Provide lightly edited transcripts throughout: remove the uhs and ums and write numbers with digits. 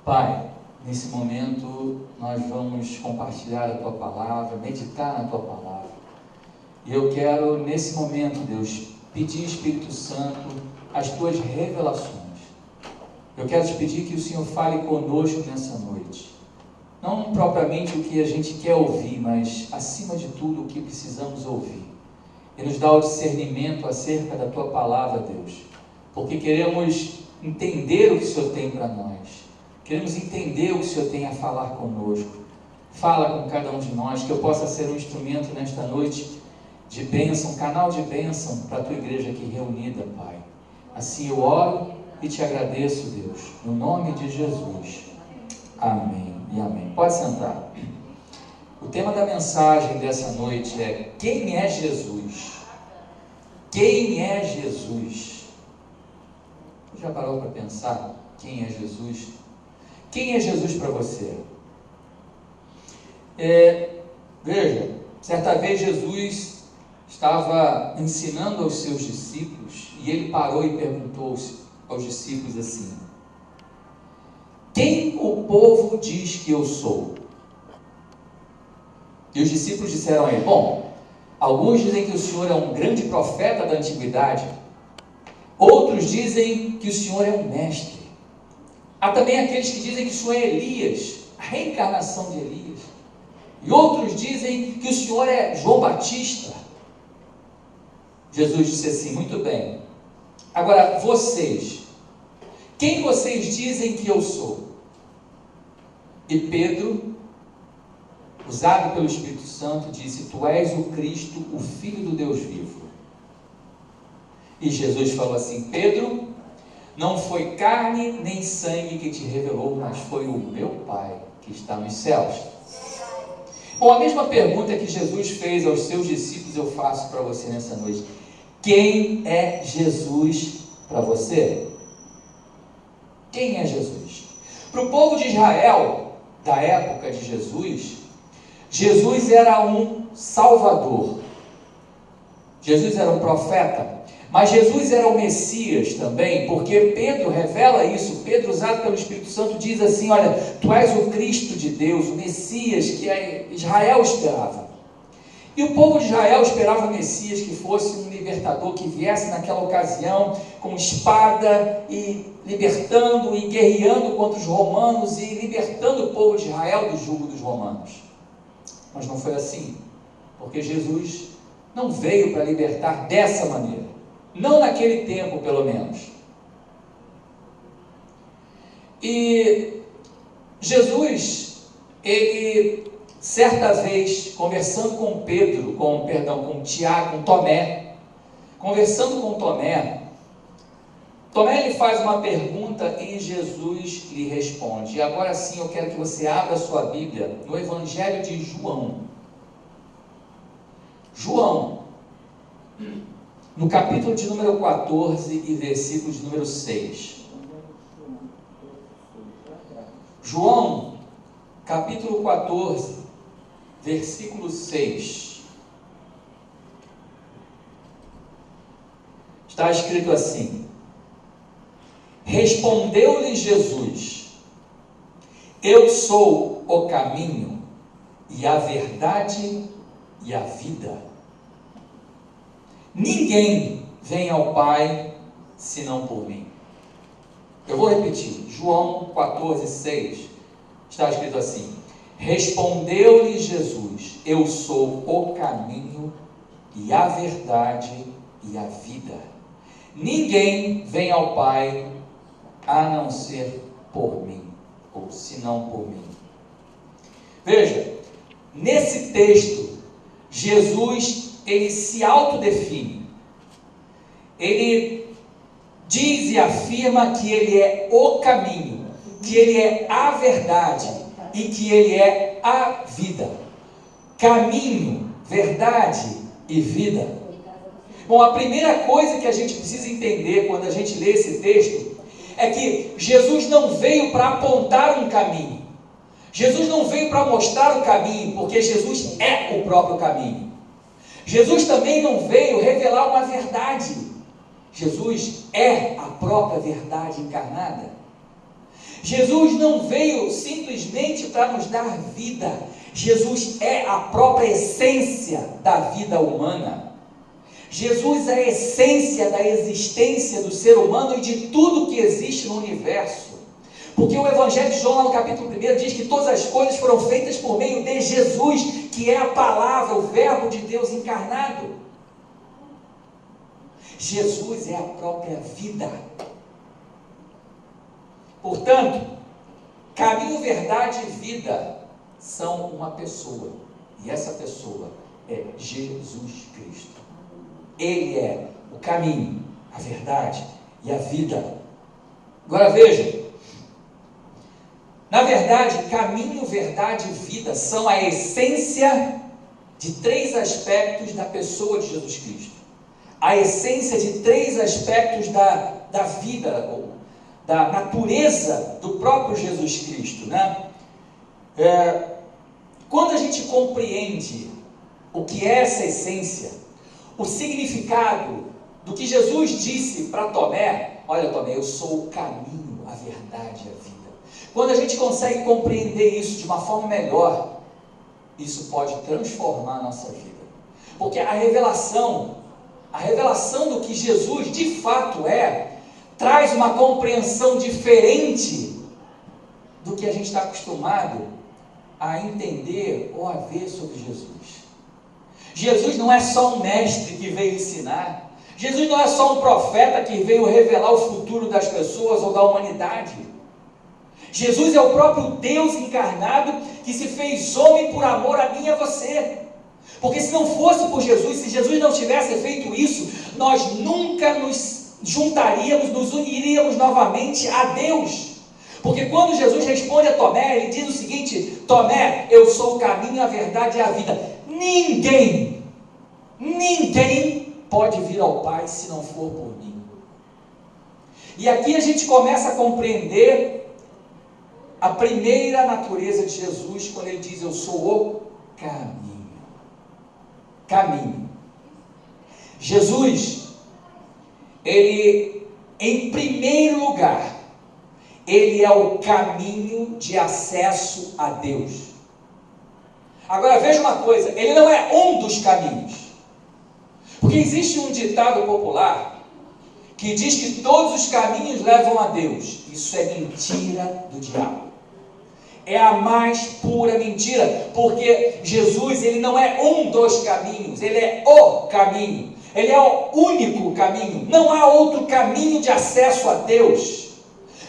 Pai, nesse momento nós vamos compartilhar a Tua Palavra, meditar na Tua Palavra. E eu quero, nesse momento, Deus, pedir, Espírito Santo, as Tuas revelações. Eu quero te pedir que o Senhor fale conosco nessa noite. Não propriamente o que a gente quer ouvir, mas, acima de tudo, o que precisamos ouvir. E nos dá o discernimento acerca da Tua Palavra, Deus. Porque queremos entender o que o Senhor tem para nós. Queremos entender o que o Senhor tem a falar conosco. Fala com cada um de nós, que eu possa ser um instrumento nesta noite de bênção, canal de bênção para a Tua igreja aqui reunida, Pai. Assim eu oro e te agradeço, Deus, no nome de Jesus. Amém e amém. Pode sentar. O tema da mensagem dessa noite é: quem é Jesus? Quem é Jesus? Você já parou para pensar quem é Jesus? Quem é Jesus para você? Veja, certa vez Jesus estava ensinando aos seus discípulos e ele parou e perguntou aos discípulos assim: quem o povo diz que eu sou? E os discípulos disseram a ele: bom, alguns dizem que o Senhor é um grande profeta da antiguidade, outros dizem que o Senhor é um mestre. Há também aqueles que dizem que o Senhor é Elias, a reencarnação de Elias. E outros dizem que o Senhor é João Batista. Jesus disse assim: muito bem, agora vocês, quem vocês dizem que eu sou? E Pedro, usado pelo Espírito Santo, disse: tu és o Cristo, o Filho do Deus vivo. E Jesus falou assim: Pedro, não foi carne nem sangue que te revelou, mas foi o meu Pai que está nos céus. Bom, a mesma pergunta que Jesus fez aos seus discípulos eu faço para você nessa noite: quem é Jesus para você? Quem é Jesus? Para o povo de Israel, da época de Jesus, Jesus era um salvador. Jesus era um profeta. Mas Jesus era o Messias também, porque Pedro revela isso. Pedro, usado pelo Espírito Santo, diz assim: olha, tu és o Cristo de Deus, o Messias que Israel esperava. E o povo de Israel esperava o Messias que fosse um libertador, que viesse naquela ocasião com espada e libertando e guerreando contra os romanos e libertando o povo de Israel do jugo dos romanos. Mas não foi assim, porque Jesus não veio para libertar dessa maneira. Não naquele tempo, pelo menos. E Jesus, ele, certa vez, conversando com Pedro, com Tiago, com Tomé, conversando com Tomé, ele faz uma pergunta e Jesus lhe responde. E agora sim eu quero que você abra a sua Bíblia no Evangelho de João. João, no capítulo de número 14 e versículo de número 6. João, capítulo 14, versículo 6. Está escrito assim: respondeu-lhe Jesus: eu sou o caminho e a verdade e a vida. Ninguém vem ao Pai senão por mim. Eu vou repetir. João 14, 6. Está escrito assim: respondeu-lhe Jesus: eu sou o caminho e a verdade e a vida. Ninguém vem ao Pai a não ser por mim, ou senão por mim. Veja, nesse texto, Jesus, ele se autodefine. Ele diz e afirma que ele é o caminho, que ele é a verdade e que ele é a vida. Caminho, verdade e vida. Bom, a primeira coisa que a gente precisa entender quando a gente lê esse texto é que Jesus não veio para apontar um caminho. Jesus não veio para mostrar o caminho, porque Jesus é o próprio caminho. Jesus também não veio revelar uma verdade. Jesus é a própria verdade encarnada. Jesus não veio simplesmente para nos dar vida. Jesus é a própria essência da vida humana. Jesus é a essência da existência do ser humano e de tudo que existe no universo. Porque o Evangelho de João, lá no capítulo 1, diz que todas as coisas foram feitas por meio de Jesus, que é a palavra, o verbo de Deus encarnado. Jesus é a própria vida. Portanto, caminho, verdade e vida são uma pessoa. E essa pessoa é Jesus Cristo. Ele é o caminho, a verdade e a vida. Agora veja. Na verdade, caminho, verdade e vida são a essência de três aspectos da pessoa de Jesus Cristo. A essência de três aspectos da vida, ou da natureza do próprio Jesus Cristo, né? Quando a gente compreende o que é essa essência, o significado do que Jesus disse para Tomé, olha Tomé, eu sou o caminho, a verdade e a vida. Quando a gente consegue compreender isso de uma forma melhor, isso pode transformar a nossa vida. Porque a revelação do que Jesus de fato traz uma compreensão diferente do que a gente está acostumado a entender ou a ver sobre Jesus. Jesus não é só um mestre que veio ensinar. Jesus não é só um profeta que veio revelar o futuro das pessoas ou da humanidade. Jesus é o próprio Deus encarnado que se fez homem por amor a mim e a você. Porque se não fosse por Jesus, se Jesus não tivesse feito isso, nós nunca nos juntaríamos, nos uniríamos novamente a Deus. Porque quando Jesus responde a Tomé, ele diz o seguinte: Tomé, eu sou o caminho, a verdade e a vida. Ninguém pode vir ao Pai se não for por mim. E aqui a gente começa a compreender a primeira natureza de Jesus, quando ele diz: eu sou o caminho. Caminho. Jesus, ele, em primeiro lugar, ele é o caminho de acesso a Deus. Agora veja uma coisa, ele não é um dos caminhos. Porque existe um ditado popular que diz que todos os caminhos levam a Deus. Isso é mentira do diabo. É a mais pura mentira, porque Jesus, ele não é um dos caminhos, ele é o caminho, ele é o único caminho. Não há outro caminho de acesso a Deus,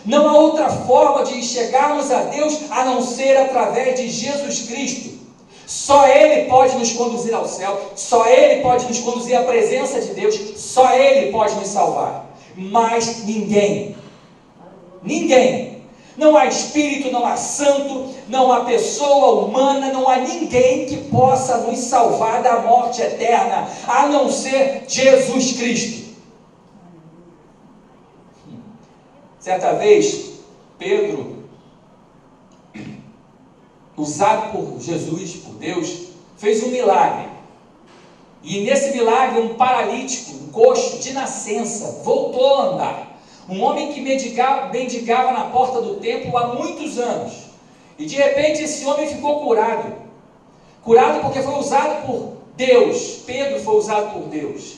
não há outra forma de chegarmos a Deus a não ser através de Jesus Cristo. Só Ele pode nos conduzir ao céu, só Ele pode nos conduzir à presença de Deus, só Ele pode nos salvar, mas ninguém. Não há espírito, não há santo, não há pessoa humana, não há ninguém que possa nos salvar da morte eterna, a não ser Jesus Cristo. Certa vez, Pedro, usado por Jesus, por Deus, fez um milagre. E nesse milagre, um paralítico, um coxo de nascença, voltou a andar. Um homem que mendigava na porta do templo há muitos anos. E de repente esse homem ficou curado. Curado porque foi usado por Deus. Pedro foi usado por Deus.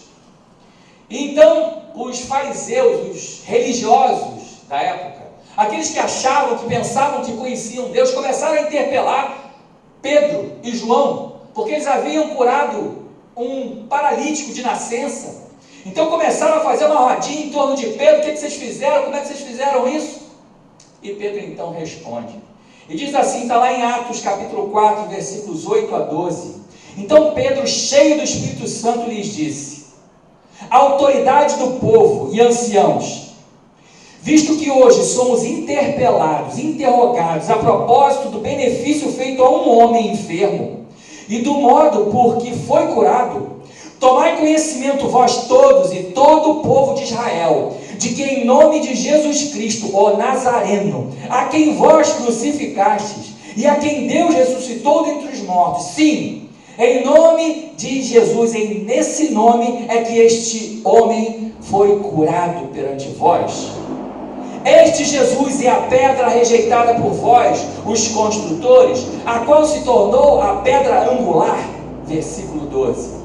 E então os fariseus, os religiosos da época, aqueles que achavam, que pensavam que conheciam Deus, começaram a interpelar Pedro e João, porque eles haviam curado um paralítico de nascença. Então começaram a fazer uma rodinha em torno de Pedro: o que vocês fizeram? Como é que vocês fizeram isso? E Pedro então responde, e diz assim, está lá em Atos capítulo 4, versículos 8 a 12. Então Pedro, cheio do Espírito Santo, lhes disse: a autoridade do povo e anciãos, visto que hoje somos interpelados, interrogados a propósito do benefício feito a um homem enfermo e do modo por que foi curado, tomai conhecimento vós todos e todo o povo de Israel, de que em nome de Jesus Cristo, o Nazareno, a quem vós crucificastes e a quem Deus ressuscitou dentre os mortos, sim, em nome de Jesus, nesse nome é que este homem foi curado perante vós. Este Jesus é a pedra rejeitada por vós, os construtores, a qual se tornou a pedra angular. Versículo 12.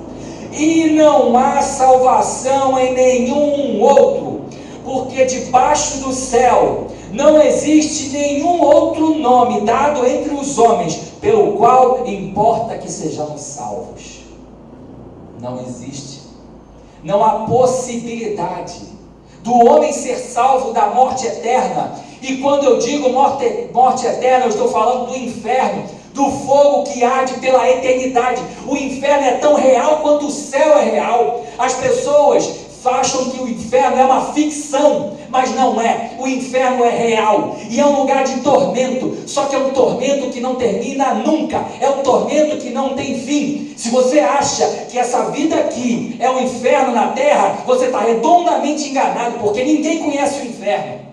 E não há salvação em nenhum outro, porque debaixo do céu não existe nenhum outro nome dado entre os homens, pelo qual importa que sejamos salvos. Não existe, não há possibilidade do homem ser salvo da morte eterna. E quando eu digo morte eterna, eu estou falando do inferno, do fogo que arde pela eternidade. O inferno é tão real quanto o céu é real. As pessoas acham que o inferno é uma ficção, mas não é. O inferno é real e é um lugar de tormento, só que é um tormento que não termina nunca, é um tormento que não tem fim. Se você acha que essa vida aqui é um inferno na terra, você está redondamente enganado, porque ninguém conhece o inferno.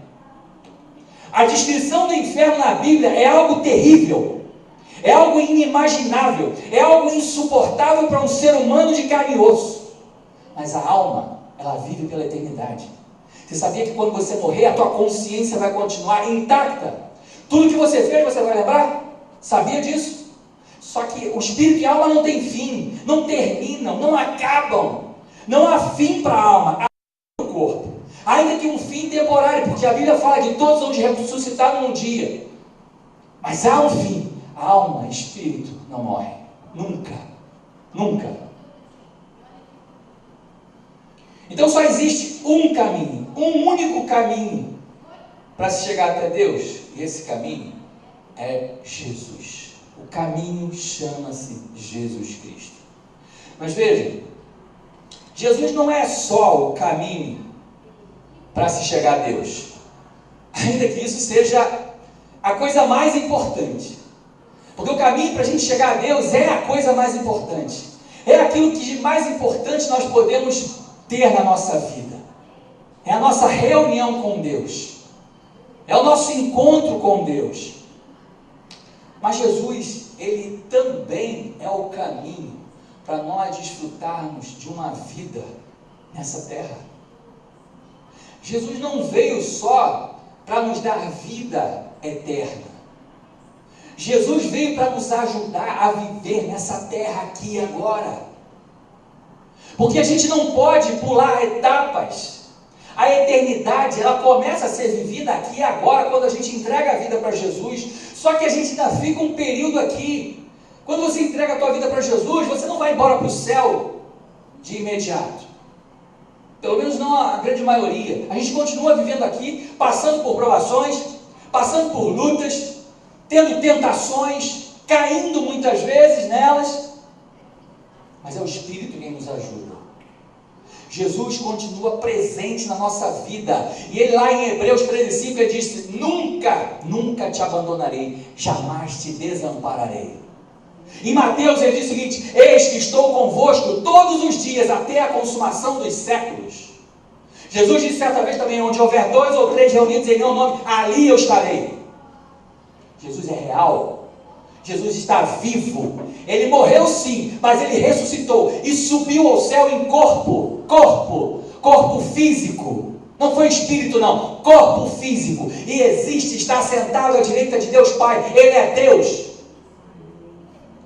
A descrição do inferno na Bíblia é algo terrível, é algo inimaginável, é algo insuportável para um ser humano de carne e osso. Mas a alma, ela vive pela eternidade. Você sabia que quando você morrer, a tua consciência vai continuar intacta? Tudo que você fez, você vai lembrar? Sabia disso? Só que o espírito e a alma não têm fim, não terminam, não acabam. Não há fim para a alma, há no corpo. Ainda que um fim temporário, porque a Bíblia fala que todos vão ressuscitar num dia. Mas há um fim. A alma, espírito, não morre. Nunca. Nunca. Então só existe um caminho, um único caminho para se chegar até Deus. E esse caminho é Jesus. O caminho chama-se Jesus Cristo. Mas veja, Jesus não é só o caminho para se chegar a Deus, ainda que isso seja a coisa mais importante, porque o caminho para a gente chegar a Deus é a coisa mais importante, é aquilo que de mais importante nós podemos ter na nossa vida, é a nossa reunião com Deus, é o nosso encontro com Deus. Mas Jesus, Ele também é o caminho para nós desfrutarmos de uma vida nessa terra. Jesus não veio só para nos dar vida eterna. Jesus veio para nos ajudar a viver nessa terra aqui e agora. Porque a gente não pode pular etapas. A eternidade, ela começa a ser vivida aqui e agora, quando a gente entrega a vida para Jesus. Só que a gente ainda fica um período aqui. Quando você entrega a tua vida para Jesus, você não vai embora para o céu de imediato. Pelo menos não a grande maioria. A gente continua vivendo aqui, passando por provações, passando por lutas, tendo tentações, caindo muitas vezes nelas. Mas é o Espírito quem nos ajuda. Jesus continua presente na nossa vida. E ele lá em Hebreus 13:5 ele disse: nunca, nunca te abandonarei, jamais te desampararei. Em Mateus ele diz o seguinte: eis que estou convosco todos os dias até a consumação dos séculos. Jesus disse certa vez também: onde houver 2 ou 3 reunidos em meu nome, ali eu estarei. Jesus é real, Jesus está vivo, Ele morreu sim, mas Ele ressuscitou e subiu ao céu em corpo físico, não foi espírito não, corpo físico, e existe, está sentado à direita de Deus Pai, Ele é Deus.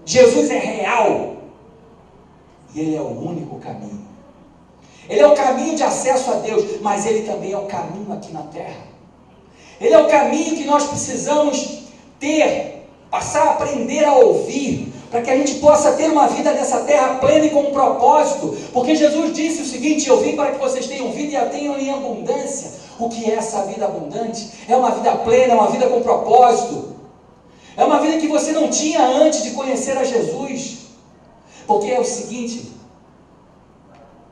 Jesus é real, e Ele é o único caminho. Ele é o caminho de acesso a Deus, mas Ele também é o caminho aqui na terra. Ele é o caminho que nós precisamos ter, passar a aprender a ouvir, para que a gente possa ter uma vida nessa terra plena e com um propósito, porque Jesus disse o seguinte: eu vim para que vocês tenham vida e a tenham em abundância. O que é essa vida abundante? É uma vida plena, é uma vida com propósito, é uma vida que você não tinha antes de conhecer a Jesus. Porque é o seguinte,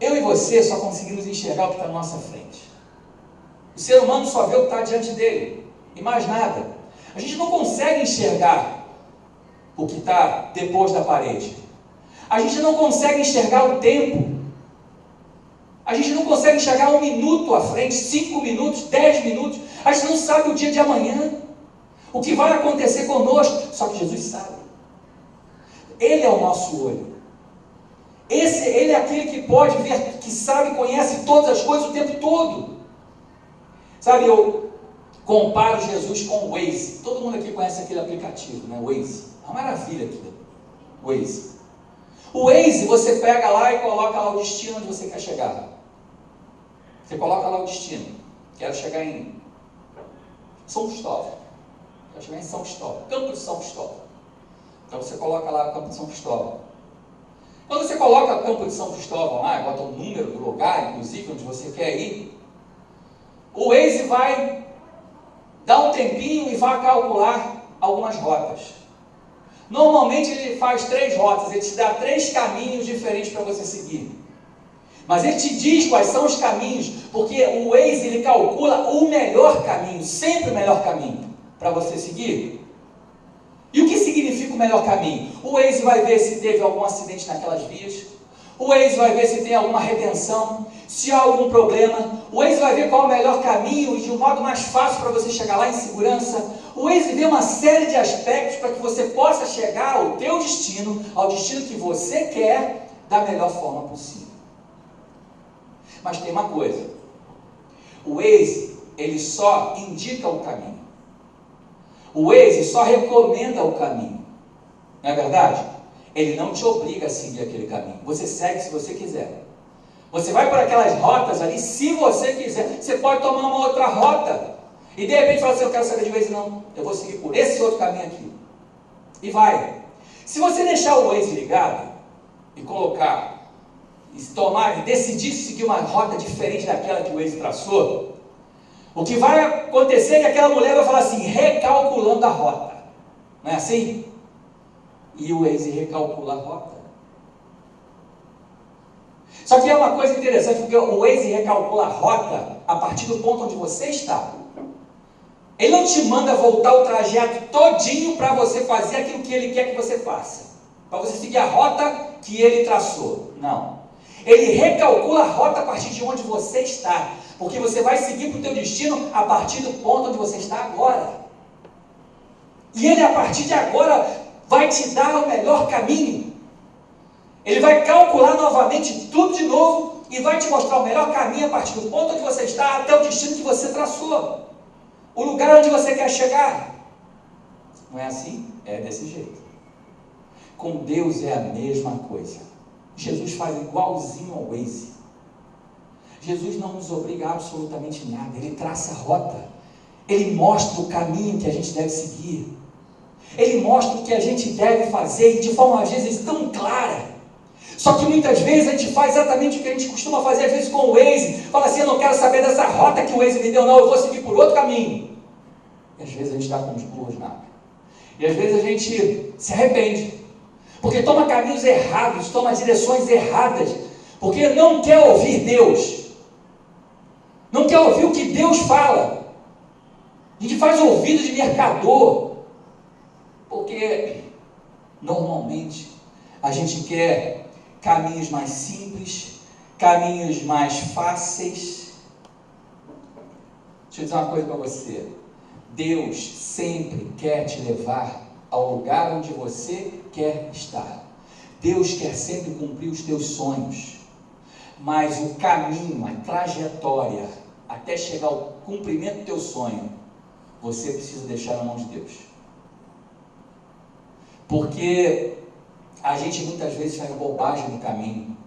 eu e você só conseguimos enxergar o que está na nossa frente. O ser humano só vê o que está diante dele, e mais nada. A gente não consegue enxergar o que está depois da parede. A gente não consegue enxergar o tempo. A gente não consegue enxergar 1 minuto à frente, 5 minutos, 10 minutos. A gente não sabe o dia de amanhã, o que vai acontecer conosco. Só que Jesus sabe. Ele é o nosso olho. Ele é aquele que pode ver, que sabe e conhece todas as coisas o tempo todo. Sabe, eu comparo Jesus com o Waze. Todo mundo aqui conhece aquele aplicativo, né? Waze. É uma maravilha aquilo. Waze. O Waze, você pega lá e coloca lá o destino onde você quer chegar. Você coloca lá o destino. Quero chegar em São Cristóvão. Quero chegar em São Cristóvão. Campo de São Cristóvão. Então você coloca lá o Campo de São Cristóvão. Quando você coloca o Campo de São Cristóvão lá, bota o número do lugar, inclusive, onde você quer ir, o Waze vai dar um tempinho e vai calcular algumas rotas. Normalmente ele faz 3 rotas, ele te dá 3 caminhos diferentes para você seguir. Mas ele te diz quais são os caminhos, porque o Waze ele calcula o melhor caminho, sempre o melhor caminho para você seguir. E o que significa o melhor caminho? O Waze vai ver se teve algum acidente naquelas vias, o Waze vai ver se tem alguma retenção, se há algum problema, o Waze vai ver qual é o melhor caminho e de um modo mais fácil para você chegar lá em segurança. O Waze vê uma série de aspectos para que você possa chegar ao teu destino, ao destino que você quer, da melhor forma possível. Mas tem uma coisa, o Waze, ele só indica o caminho. O Waze só recomenda o caminho. Não é verdade? Ele não te obriga a seguir aquele caminho. Você segue se você quiser. Você vai por aquelas rotas ali, se você quiser. Você pode tomar uma outra rota. E de repente fala assim, eu quero saber de Waze, não. Eu vou seguir por esse outro caminho aqui. E vai. Se você deixar o Waze ligado e colocar, e decidir seguir uma rota diferente daquela que o Waze traçou, o que vai acontecer é que aquela mulher vai falar assim, recalculando a rota. Não é assim? E o Waze recalcula a rota. Só que é uma coisa interessante, porque o Waze recalcula a rota a partir do ponto onde você está. Ele não te manda voltar o trajeto todinho para você fazer aquilo que ele quer que você faça. Para você seguir a rota que ele traçou. Não. Ele recalcula a rota a partir de onde você está. Porque você vai seguir para o teu destino a partir do ponto onde você está agora. E ele, a partir de agora, vai te dar o melhor caminho. Ele vai calcular novamente tudo de novo e vai te mostrar o melhor caminho a partir do ponto onde você está até o destino que você traçou. O lugar onde você quer chegar. Não é assim? É desse jeito. Com Deus é a mesma coisa. Jesus faz igualzinho ao Waze. Jesus não nos obriga a absolutamente nada. Ele traça a rota. Ele mostra o caminho que a gente deve seguir. Ele mostra o que a gente deve fazer, e de forma às vezes tão clara. Só que muitas vezes a gente faz exatamente o que a gente costuma fazer às vezes com o Waze. Fala assim, eu não quero saber dessa rota que o Waze me deu, não, eu vou seguir por outro caminho. E às vezes a gente está com os burros na água. E às vezes a gente se arrepende. Porque toma caminhos errados, toma direções erradas. Porque não quer ouvir Deus. Não quer ouvir o que Deus fala. A gente faz ouvido de mercador. Porque normalmente a gente quer caminhos mais simples, caminhos mais fáceis. Deixa eu dizer uma coisa para você. Deus sempre quer te levar ao lugar onde você quer estar. Deus quer sempre cumprir os teus sonhos. Mas o caminho, a trajetória, até chegar ao cumprimento do teu sonho, você precisa deixar na mão de Deus. Porque a gente muitas vezes faz bobagem no caminho.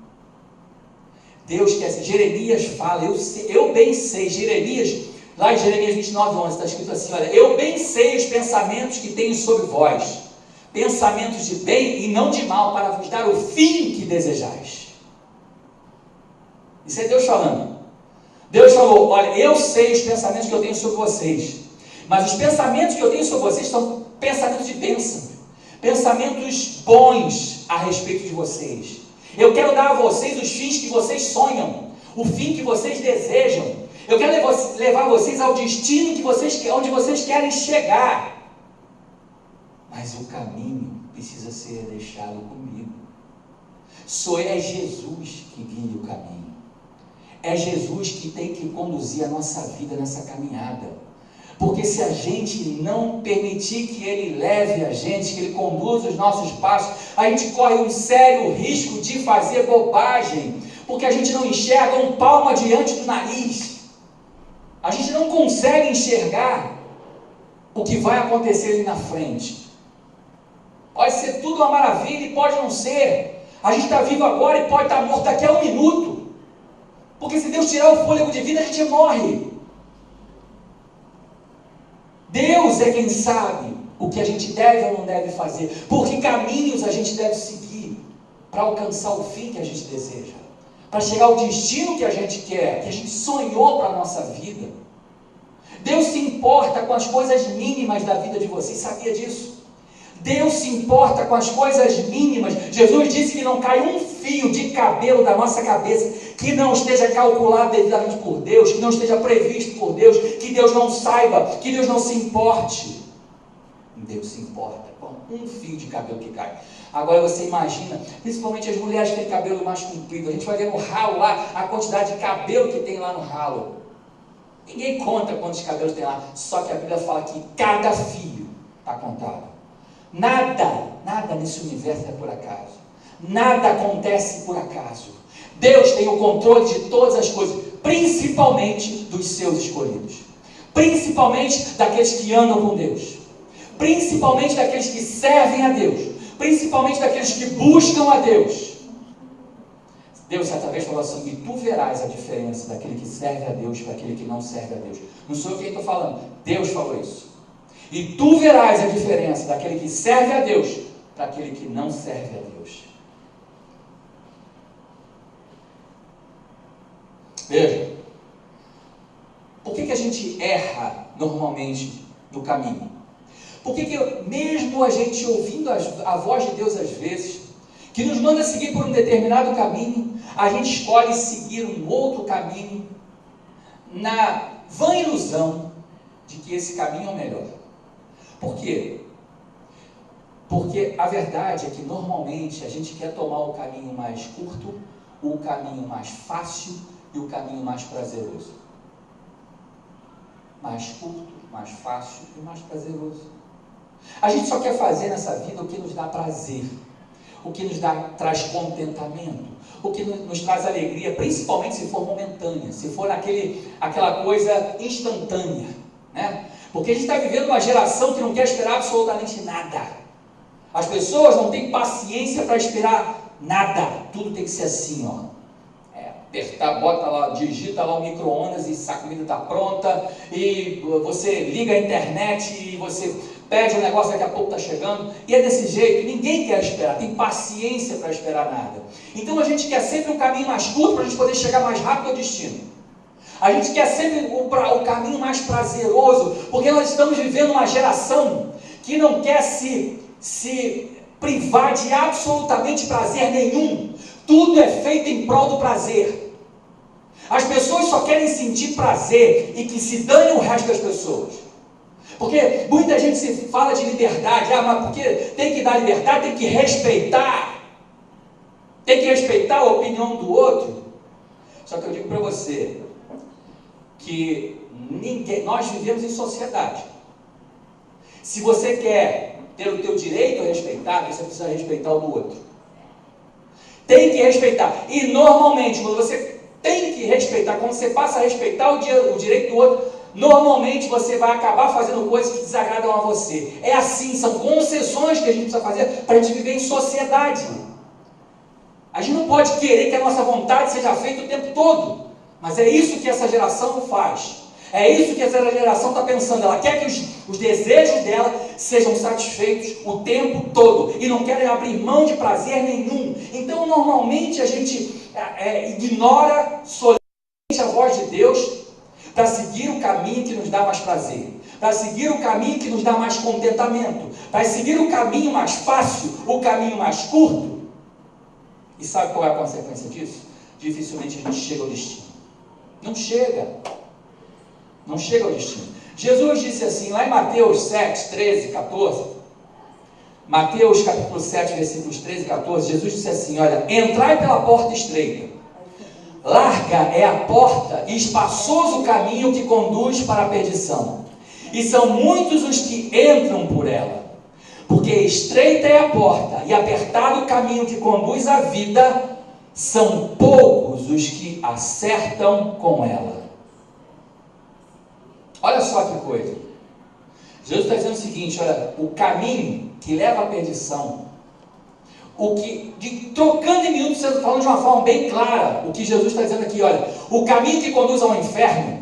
Deus quer, Jeremias fala, eu bem sei, Jeremias, lá em Jeremias 29:11, está escrito assim, olha, eu bem sei os pensamentos que tenho sobre vós, pensamentos de bem e não de mal, para vos dar o fim que desejais. Isso é Deus falando. Deus falou, olha, eu sei os pensamentos que eu tenho sobre vocês, mas os pensamentos que eu tenho sobre vocês são pensamentos de bênção, pensamentos bons a respeito de vocês. Eu quero dar a vocês os fins que vocês sonham, o fim que vocês desejam. Eu quero levar vocês ao destino onde vocês querem chegar. Mas o caminho precisa ser deixado comigo. É Jesus que guia o caminho. É Jesus que tem que conduzir a nossa vida nessa caminhada. Porque se a gente não permitir que Ele leve a gente, que Ele conduza os nossos passos, a gente corre um sério risco de fazer bobagem, porque a gente não enxerga um palmo adiante do nariz. A gente não consegue enxergar. o que vai acontecer ali na frente. Pode ser tudo uma maravilha e pode não ser. A gente está vivo agora e pode estar morto daqui a um minuto. Porque se Deus tirar o fôlego de vida, a gente morre. Deus é quem sabe o que a gente deve ou não deve fazer, por que caminhos a gente deve seguir para alcançar o fim que a gente deseja, para chegar ao destino que a gente quer, que a gente sonhou para a nossa vida. Deus se importa com as coisas mínimas da vida de vocês, sabia disso? Deus se importa com as coisas mínimas. Jesus disse que não cai um fio de cabelo da nossa cabeça que não esteja calculado devidamente por Deus, que não esteja previsto por Deus, que Deus não saiba, que Deus não se importe. Deus se importa com um fio de cabelo que cai. Agora você imagina, principalmente as mulheres que têm cabelo mais comprido, a gente vai ver no ralo lá a quantidade de cabelo que tem lá no ralo. Ninguém conta quantos cabelos tem lá, só que a Bíblia fala que cada fio está contado. Nada nesse universo é por acaso. Nada acontece por acaso. Deus tem o controle de todas as coisas, principalmente dos seus escolhidos, principalmente daqueles que andam com Deus, principalmente daqueles que servem a Deus, principalmente daqueles que buscam a Deus. Deus certa vez falou assim: e tu verás a diferença daquele que serve a Deus para aquele que não serve a Deus. Não sou eu quem estou falando, Deus falou isso. E tu verás a diferença daquele que serve a Deus para aquele que não serve a Deus. Veja, por que a gente erra normalmente no caminho? Por que mesmo a gente ouvindo a voz de Deus às vezes, que nos manda seguir por um determinado caminho, a gente escolhe seguir um outro caminho, na vã ilusão de que esse caminho é o melhor? Por quê? Porque a verdade é que normalmente a gente quer tomar o caminho mais curto, o caminho mais fácil e o caminho mais prazeroso. Mais curto, mais fácil e mais prazeroso. A gente só quer fazer nessa vida o que nos dá prazer, o que nos traz contentamento, o que nos traz alegria, principalmente se for momentânea, se for aquela coisa instantânea, né? Porque a gente está vivendo uma geração que não quer esperar absolutamente nada. As pessoas não têm paciência para esperar nada, tudo tem que ser assim, ó. Apertar, bota lá, digita lá o micro-ondas e a comida está pronta, e você liga a internet e você pede um negócio, daqui a pouco está chegando, e é desse jeito. Ninguém quer esperar, tem paciência para esperar nada. Então a gente quer sempre um caminho mais curto para a gente poder chegar mais rápido ao destino. A gente quer sempre o caminho mais prazeroso, porque nós estamos vivendo uma geração que não quer se privar de absolutamente prazer nenhum. Tudo é feito em prol do prazer. As pessoas só querem sentir prazer e que se dane o resto das pessoas. Porque muita gente se fala de liberdade, mas porque tem que dar liberdade, tem que respeitar a opinião do outro. Só que eu digo para você que nós vivemos em sociedade. Se você quer ter o teu direito respeitado, você precisa respeitar o do outro. Tem que respeitar. E normalmente, quando você tem que respeitar, quando você passa a respeitar o direito do outro, normalmente você vai acabar fazendo coisas que desagradam a você. É assim, são concessões que a gente precisa fazer para a gente viver em sociedade. A gente não pode querer que a nossa vontade seja feita o tempo todo. Mas é isso que essa geração faz. É isso que essa geração está pensando. Ela quer que os desejos dela sejam satisfeitos o tempo todo e não querem abrir mão de prazer nenhum. Então, normalmente, a gente ignora solenemente a voz de Deus para seguir o caminho que nos dá mais prazer, para seguir o caminho que nos dá mais contentamento, para seguir o caminho mais fácil, o caminho mais curto. E sabe qual é a consequência disso? Dificilmente a gente chega ao destino. Não chega ao destino. Jesus disse assim, lá em Mateus 7, 13, 14, Mateus capítulo 7, versículos 13 e 14, Jesus disse assim, olha, entrai pela porta estreita, larga é a porta e espaçoso o caminho que conduz para a perdição, e são muitos os que entram por ela, porque estreita é a porta e apertado o caminho que conduz à vida, são poucos os que acertam com ela. Olha só que coisa. Jesus está dizendo o seguinte: olha, o caminho que leva à perdição, trocando em miúdos, falando de uma forma bem clara, o que Jesus está dizendo aqui, olha, o caminho que conduz ao inferno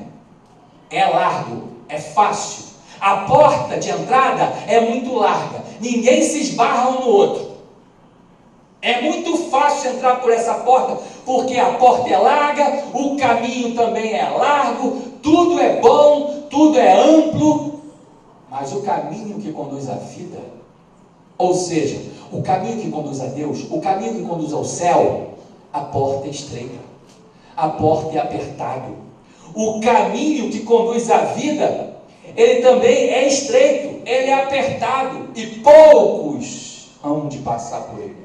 é largo, é fácil, a porta de entrada é muito larga, ninguém se esbarra um no outro, é muito fácil entrar por essa porta, porque a porta é larga, o caminho também é largo, tudo é bom, tudo é amplo, mas o caminho que conduz à vida, ou seja, o caminho que conduz a Deus, o caminho que conduz ao céu, a porta é estreita, a porta é apertado. O caminho que conduz à vida, ele também é estreito, ele é apertado, e poucos hão de passar por ele.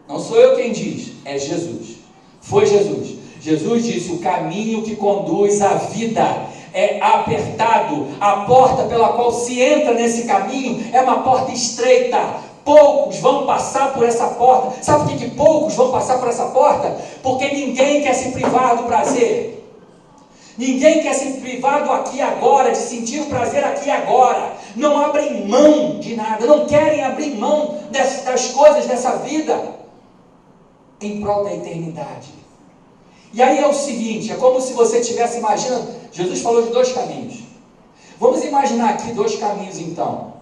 Não sou eu quem diz, é Jesus. Foi Jesus. Jesus disse: o caminho que conduz à vida é apertado, a porta pela qual se entra nesse caminho é uma porta estreita, poucos vão passar por essa porta. Sabe por que poucos vão passar por essa porta? Porque ninguém quer se privar do prazer, ninguém quer se privar do aqui e agora, de sentir o prazer aqui e agora, não abrem mão de nada, não querem abrir mão das coisas dessa vida, em prol da eternidade. E aí é o seguinte, é como se você estivesse imaginando, Jesus falou de 2 caminhos, vamos imaginar aqui 2 caminhos então,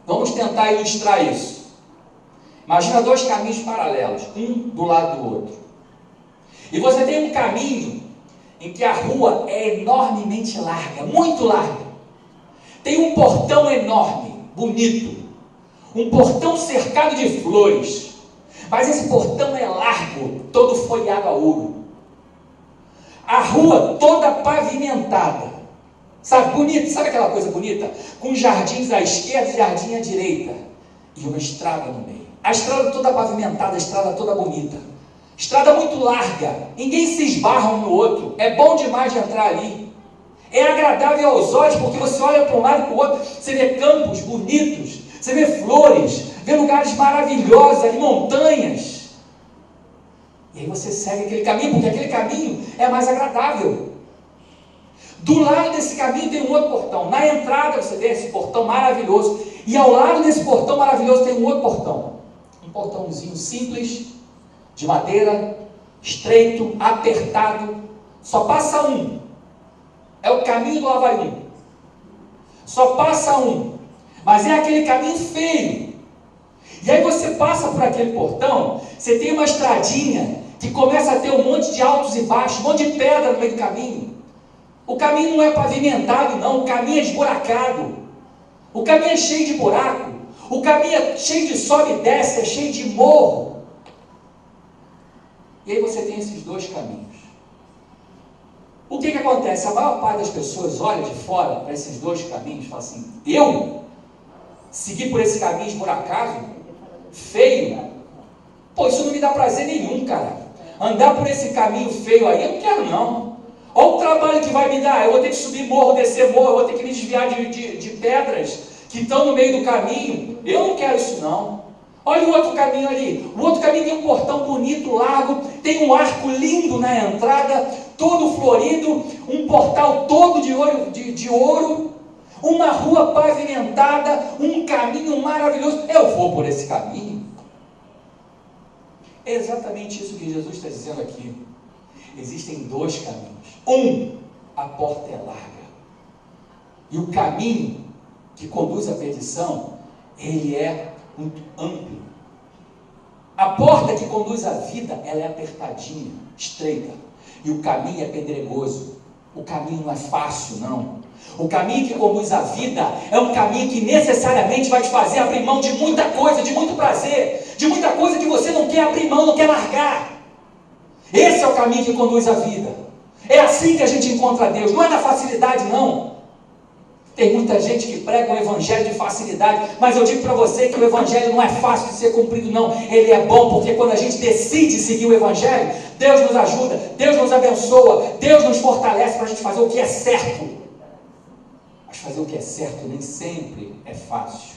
vamos tentar ilustrar isso. Imagina 2 caminhos paralelos, um do lado do outro, e você tem um caminho em que a rua é enormemente larga, muito larga, tem um portão enorme, bonito, um portão cercado de flores, mas esse portão é largo, todo folheado a ouro, a rua toda pavimentada, sabe, bonito, sabe aquela coisa bonita, com jardins à esquerda e jardim à direita, e uma estrada no meio, a estrada toda pavimentada, a estrada toda bonita, estrada muito larga, ninguém se esbarra um no outro, é bom demais de entrar ali, é agradável aos olhos, porque você olha para um lado e para o outro, você vê campos bonitos, você vê flores, vê lugares maravilhosos ali, montanhas, e aí você segue aquele caminho, porque aquele caminho é mais agradável. Do lado desse caminho tem um outro portão, na entrada você vê esse portão maravilhoso, e ao lado desse portão maravilhoso tem um outro portão, um portãozinho simples, de madeira, estreito, apertado, só passa um, é o caminho do Havaium, só passa um, mas é aquele caminho feio, e aí você passa por aquele portão, você tem uma estradinha, que começa a ter um monte de altos e baixos, um monte de pedra no meio do caminho, o caminho não é pavimentado não, o caminho é esburacado, o caminho é cheio de buraco, o caminho é cheio de sobe e desce, é cheio de morro, e aí você tem esses 2 caminhos. O que acontece? A maior parte das pessoas olha de fora para esses 2 caminhos e fala assim: eu seguir por esse caminho esburacado, feio, pô, isso não me dá prazer nenhum, cara. Andar por esse caminho feio aí, eu não quero não. Olha o trabalho que vai me dar, eu vou ter que subir morro, descer morro, eu vou ter que me desviar de pedras que estão no meio do caminho, eu não quero isso não. Olha o outro caminho ali, o outro caminho tem um portão bonito, largo, tem um arco lindo na entrada, todo florido, um portal todo de ouro, uma rua pavimentada, um caminho maravilhoso, eu vou por esse caminho. É exatamente isso que Jesus está dizendo aqui. Existem 2 caminhos, a porta é larga, e o caminho que conduz à perdição, ele é muito amplo. A porta que conduz à vida, ela é apertadinha, estreita, e o caminho é pedregoso, o caminho não é fácil não, o caminho que conduz à vida, é um caminho que necessariamente vai te fazer abrir mão de muita coisa, de muito prazer, de muita coisa que você não quer abrir mão, não quer largar. Esse é o caminho que conduz à vida, é assim que a gente encontra Deus, não é na facilidade não. Tem muita gente que prega o evangelho de facilidade, mas eu digo para você que o evangelho não é fácil de ser cumprido não, ele é bom, porque quando a gente decide seguir o evangelho, Deus nos ajuda, Deus nos abençoa, Deus nos fortalece para a gente fazer o que é certo, mas fazer o que é certo nem sempre é fácil.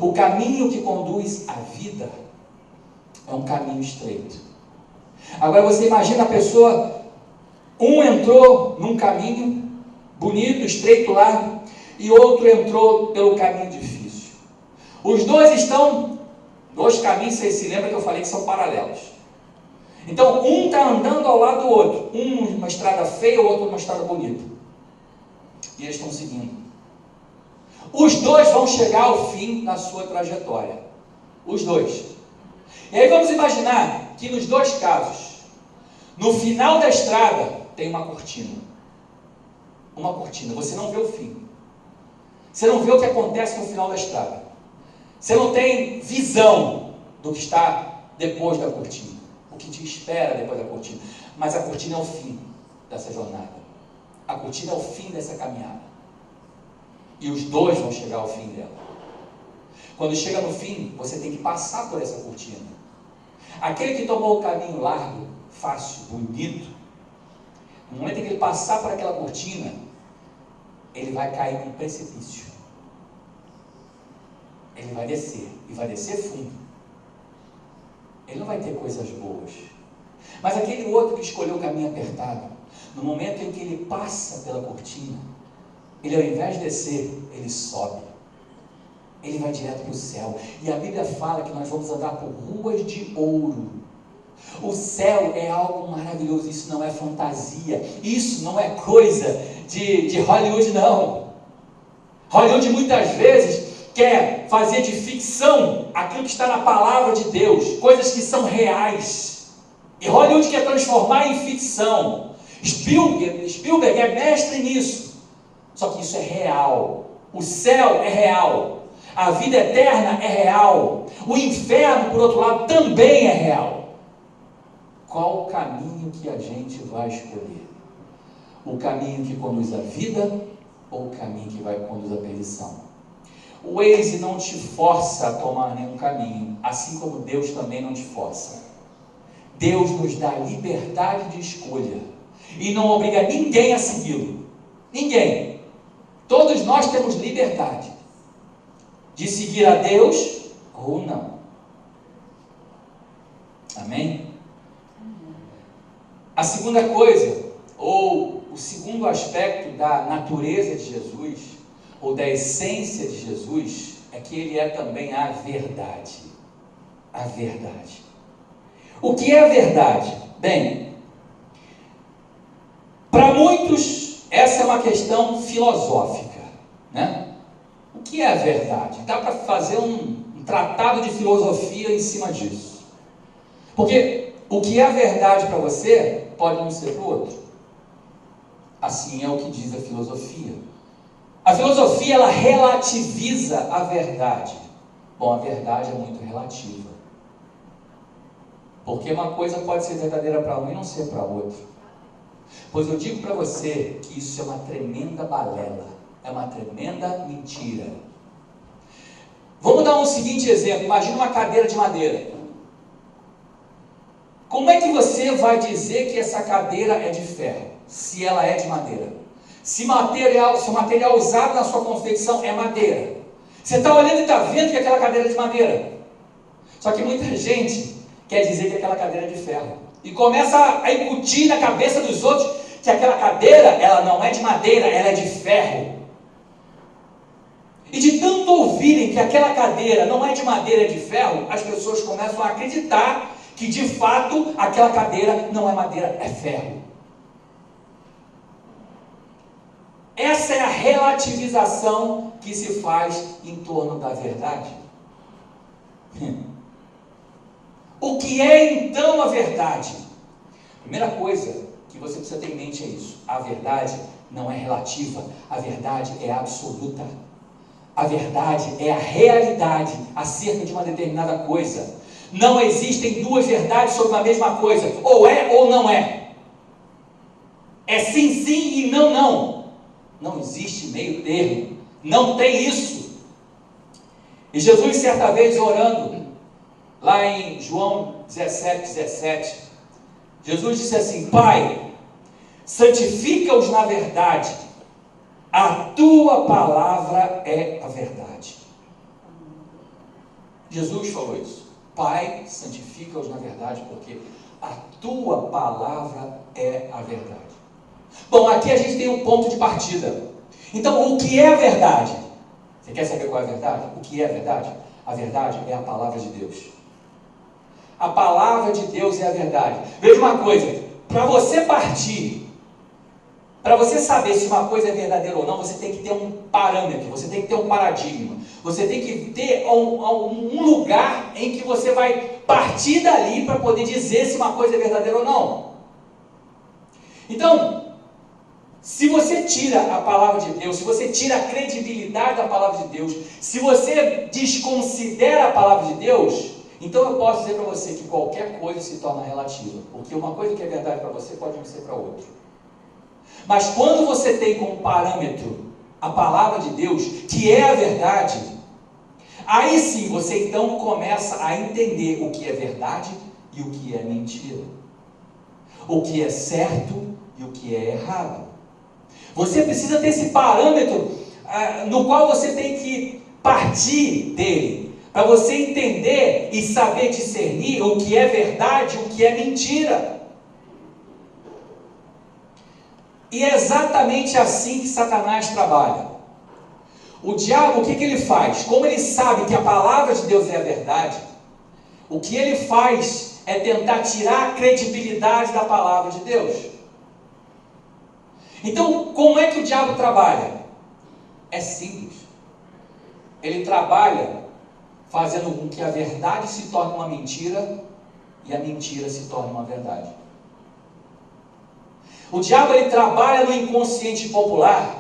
O caminho que conduz à vida é um caminho estreito. Agora você imagina a pessoa, entrou num caminho bonito, estreito, largo, e outro entrou pelo caminho difícil. Os dois estão, dois caminhos, vocês se lembram que eu falei que são paralelos. Então, um está andando ao lado do outro, um numa estrada feia, o outro numa estrada bonita. E eles estão seguindo. Os dois vão chegar ao fim da sua trajetória. Os dois. E aí vamos imaginar que nos dois casos, no final da estrada, tem uma cortina. Uma cortina. Você não vê o fim. Você não vê o que acontece no final da estrada. Você não tem visão do que está depois da cortina. O que te espera depois da cortina. Mas a cortina é o fim dessa jornada. A cortina é o fim dessa caminhada. E os dois vão chegar ao fim dela. Quando chega no fim, você tem que passar por essa cortina. Aquele que tomou o caminho largo, fácil, bonito, no momento em que ele passar por aquela cortina, ele vai cair num precipício. Ele vai descer, e vai descer fundo. Ele não vai ter coisas boas. Mas aquele outro que escolheu o caminho apertado, no momento em que ele passa pela cortina, ele ao invés de descer, ele sobe. Ele vai direto para o céu. E a Bíblia fala que nós vamos andar por ruas de ouro. O céu é algo maravilhoso. Isso não é fantasia. Isso não é coisa de Hollywood, não. Hollywood muitas vezes quer fazer de ficção aquilo que está na palavra de Deus, coisas que são reais. E Hollywood quer transformar em ficção. Spielberg é mestre nisso. Só que isso é real. O céu é real. A vida eterna é real. O inferno, por outro lado, também é real. Qual o caminho que a gente vai escolher? O caminho que conduz à vida ou o caminho que vai conduzir à perdição? O Waze não te força a tomar nenhum caminho, assim como Deus também não te força. Deus nos dá liberdade de escolha e não obriga ninguém a segui-lo. Ninguém. Todos nós temos liberdade de seguir a Deus ou não. Amém? A segunda coisa, ou o segundo aspecto da natureza de Jesus, ou da essência de Jesus, é que ele é também a verdade. A verdade. O que é a verdade? Bem, para muitos, essa é uma questão filosófica, né? O que é a verdade? Dá para fazer um tratado de filosofia em cima disso. Porque o que é a verdade para você, pode não ser para o outro. Assim é o que diz a filosofia. A filosofia, ela relativiza a verdade. Bom, a verdade é muito relativa. Porque uma coisa pode ser verdadeira para um e não ser para outro. Pois eu digo para você que isso é uma tremenda balela. É uma tremenda mentira. Vamos dar um seguinte exemplo. Imagina uma cadeira de madeira. Como é que você vai dizer que essa cadeira é de ferro, se ela é de madeira? Se o material usado na sua confecção é madeira. Você está olhando e está vendo que aquela cadeira é de madeira. Só que muita gente quer dizer que aquela cadeira é de ferro. E começa a incutir na cabeça dos outros que aquela cadeira, ela não é de madeira, ela é de ferro. E de tanto ouvirem que aquela cadeira não é de madeira, é de ferro, as pessoas começam a acreditar que de fato aquela cadeira não é madeira, é ferro. Essa é a relativização que se faz em torno da verdade. O que é então a verdade? Primeira coisa que você precisa ter em mente é isso. A verdade não é relativa, a verdade é absoluta. A verdade é a realidade acerca de uma determinada coisa. Não existem duas verdades sobre a mesma coisa. Ou é ou não é. É sim, sim e não, não. Não existe meio termo. Não tem isso. E Jesus, certa vez, orando, lá em João 17, Jesus disse assim: Pai, santifica-os na verdade. A tua palavra é a verdade. Jesus falou isso. Pai, santifica-os na verdade, porque a tua palavra é a verdade. Bom, aqui a gente tem um ponto de partida. Então, o que é a verdade? Você quer saber qual é a verdade? O que é a verdade? A verdade é a palavra de Deus. A palavra de Deus é a verdade. Veja uma coisa, para você partir, para você saber se uma coisa é verdadeira ou não, você tem que ter um parâmetro, você tem que ter um paradigma, você tem que ter um lugar em que você vai partir dali para poder dizer se uma coisa é verdadeira ou não. Então, se você tira a palavra de Deus, se você tira a credibilidade da palavra de Deus, se você desconsidera a palavra de Deus, então eu posso dizer para você que qualquer coisa se torna relativa, porque uma coisa que é verdade para você pode não ser para outro. Mas quando você tem como parâmetro a palavra de Deus, que é a verdade, aí sim você então começa a entender o que é verdade e o que é mentira, o que é certo e o que é errado. Você precisa ter esse parâmetro no qual você tem que partir dele, para você entender e saber discernir o que é verdade e o que é mentira. E é exatamente assim que Satanás trabalha. O diabo, o que ele faz? Como ele sabe que a palavra de Deus é a verdade, o que ele faz é tentar tirar a credibilidade da palavra de Deus. Então, como é que o diabo trabalha? É simples. Ele trabalha fazendo com que a verdade se torne uma mentira e a mentira se torne uma verdade. O diabo, ele trabalha no inconsciente popular,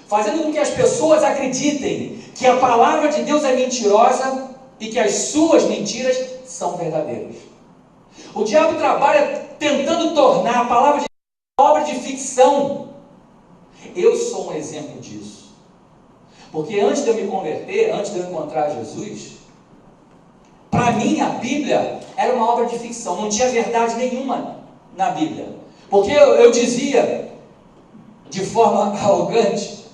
fazendo com que as pessoas acreditem que a palavra de Deus é mentirosa e que as suas mentiras são verdadeiras. O diabo trabalha tentando tornar a palavra de Deus uma obra de ficção. Eu sou um exemplo disso. Porque antes de eu me converter, antes de eu encontrar Jesus, para mim a Bíblia era uma obra de ficção, não tinha verdade nenhuma na Bíblia. Porque eu dizia de forma arrogante: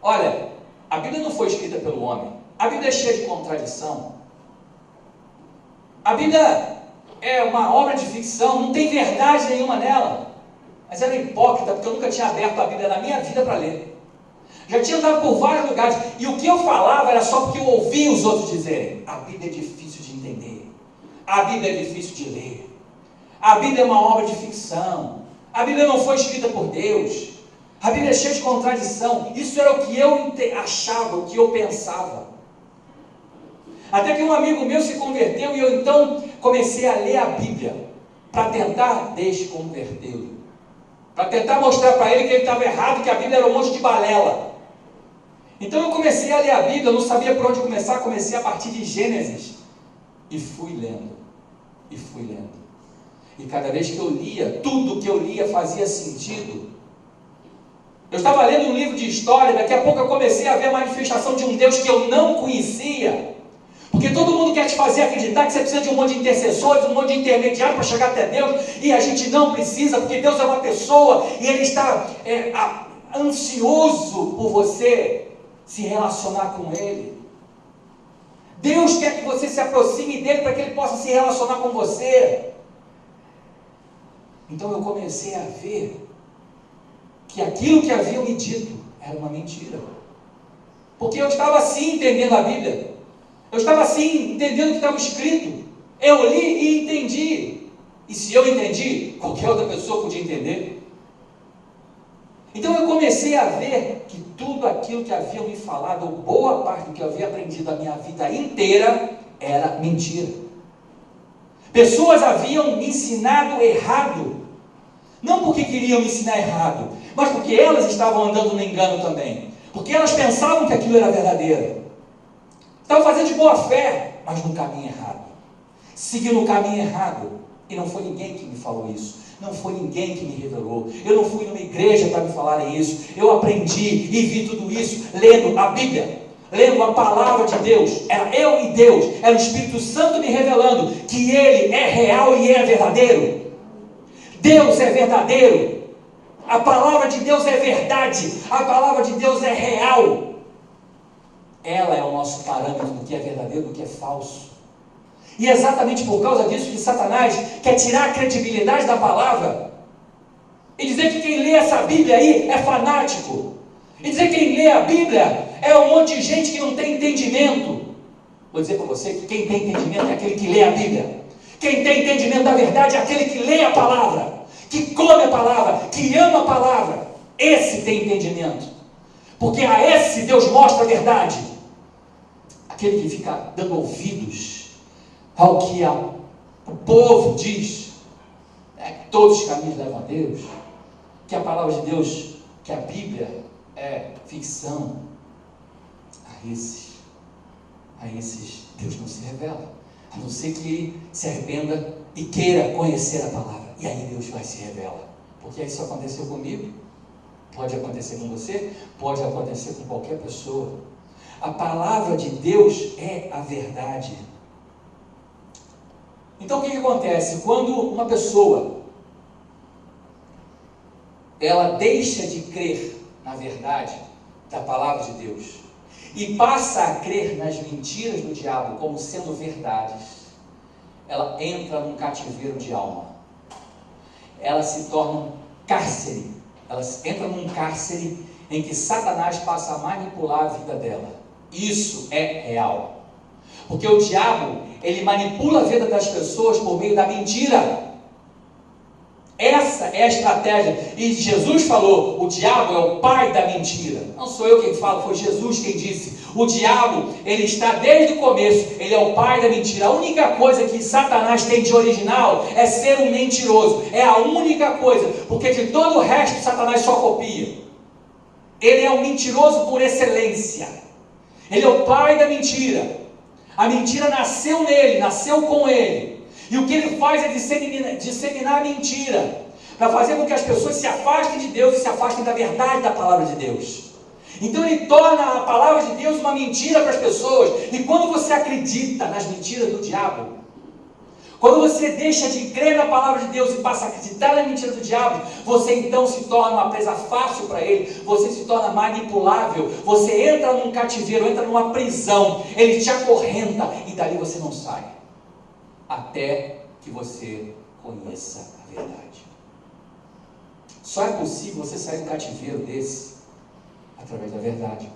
olha, a Bíblia não foi escrita pelo homem, a Bíblia é cheia de contradição, a Bíblia é uma obra de ficção, não tem verdade nenhuma nela. Mas era hipócrita, porque eu nunca tinha aberto a Bíblia na minha vida para ler. Já tinha andado por vários lugares, e o que eu falava era só porque eu ouvia os outros dizerem: a Bíblia é difícil de entender, a Bíblia é difícil de ler, a Bíblia é uma obra de ficção, a Bíblia não foi escrita por Deus, a Bíblia é cheia de contradição. Isso era o que eu achava, o que eu pensava. Até que um amigo meu se converteu e eu então comecei a ler a Bíblia para tentar desconvertê-lo, para tentar mostrar para ele que ele estava errado, que a Bíblia era um monte de balela. Então eu comecei a ler a Bíblia, eu não sabia por onde começar, comecei a partir de Gênesis e fui lendo, e fui lendo. E cada vez que eu lia, tudo que eu lia fazia sentido. Eu estava lendo um livro de história, daqui a pouco eu comecei a ver a manifestação de um Deus que eu não conhecia. Porque todo mundo quer te fazer acreditar que você precisa de um monte de intercessores, um monte de intermediários para chegar até Deus, e a gente não precisa, porque Deus é uma pessoa, e Ele está ansioso por você se relacionar com Ele. Deus quer que você se aproxime dEle para que Ele possa se relacionar com você. Então eu comecei a ver que aquilo que haviam me dito era uma mentira, porque eu estava assim entendendo a Bíblia, eu estava assim entendendo o que estava escrito, eu li e entendi, e se eu entendi, qualquer outra pessoa podia entender. Então eu comecei a ver que tudo aquilo que haviam me falado, ou boa parte do que eu havia aprendido a minha vida inteira, era mentira. Pessoas haviam me ensinado errado, não porque queriam me ensinar errado, mas porque elas estavam andando no engano também, porque elas pensavam que aquilo era verdadeiro, estavam fazendo de boa fé, mas no caminho errado, seguindo o caminho errado. E não foi ninguém que me falou isso, não foi ninguém que me revelou, eu não fui numa igreja para me falarem isso, eu aprendi e vi tudo isso lendo a Bíblia, lendo a palavra de Deus. Era eu e Deus, era o Espírito Santo me revelando que Ele é real e é verdadeiro. Deus é verdadeiro, a palavra de Deus é verdade, a palavra de Deus é real. Ela é o nosso parâmetro do que é verdadeiro, do que é falso. E é exatamente por causa disso que Satanás quer tirar a credibilidade da palavra e dizer que quem lê essa Bíblia aí é fanático. E dizer que quem lê a Bíblia é um monte de gente que não tem entendimento. Vou dizer para você que quem tem entendimento é aquele que lê a Bíblia. Quem tem entendimento da verdade é aquele que lê a palavra, que come a palavra, que ama a palavra. Esse tem entendimento. Porque a esse Deus mostra a verdade. Aquele que fica dando ouvidos ao que o povo diz, que todos os caminhos levam a Deus, que a palavra de Deus, que a Bíblia é ficção. A esses Deus não se revela, a não ser que ele se arrependa e queira conhecer a palavra, e aí Deus vai se revelar. Porque isso aconteceu comigo, pode acontecer com você, pode acontecer com qualquer pessoa. A palavra de Deus é a verdade. Então o que acontece? Quando uma pessoa ela deixa de crer na verdade da palavra de Deus e passa a crer nas mentiras do diabo como sendo verdades, ela entra num cativeiro de alma. Ela se torna um cárcere. Ela entra num cárcere em que Satanás passa a manipular a vida dela. Isso é real. Porque o diabo, ele manipula a vida das pessoas por meio da mentira. Essa é a estratégia. E Jesus falou, o diabo é o pai da mentira. Não sou eu quem falo, foi Jesus quem disse. O diabo, ele está desde o começo, ele é o pai da mentira. A única coisa que Satanás tem de original é ser um mentiroso. É a única coisa, porque de todo o resto Satanás só copia. Ele é um mentiroso por excelência. Ele é o pai da mentira. A mentira nasceu nele, nasceu com ele. E o que ele faz é disseminar a mentira, para fazer com que as pessoas se afastem de Deus e se afastem da verdade da palavra de Deus. Então ele torna a palavra de Deus uma mentira para as pessoas. E quando você acredita nas mentiras do diabo, quando você deixa de crer na palavra de Deus e passa a acreditar na mentira do diabo, você então se torna uma presa fácil para ele, você se torna manipulável, você entra num cativeiro, entra numa prisão, ele te acorrenta e dali você não sai, até que você conheça a verdade. Só é possível você sair do cativeiro desse através da verdade.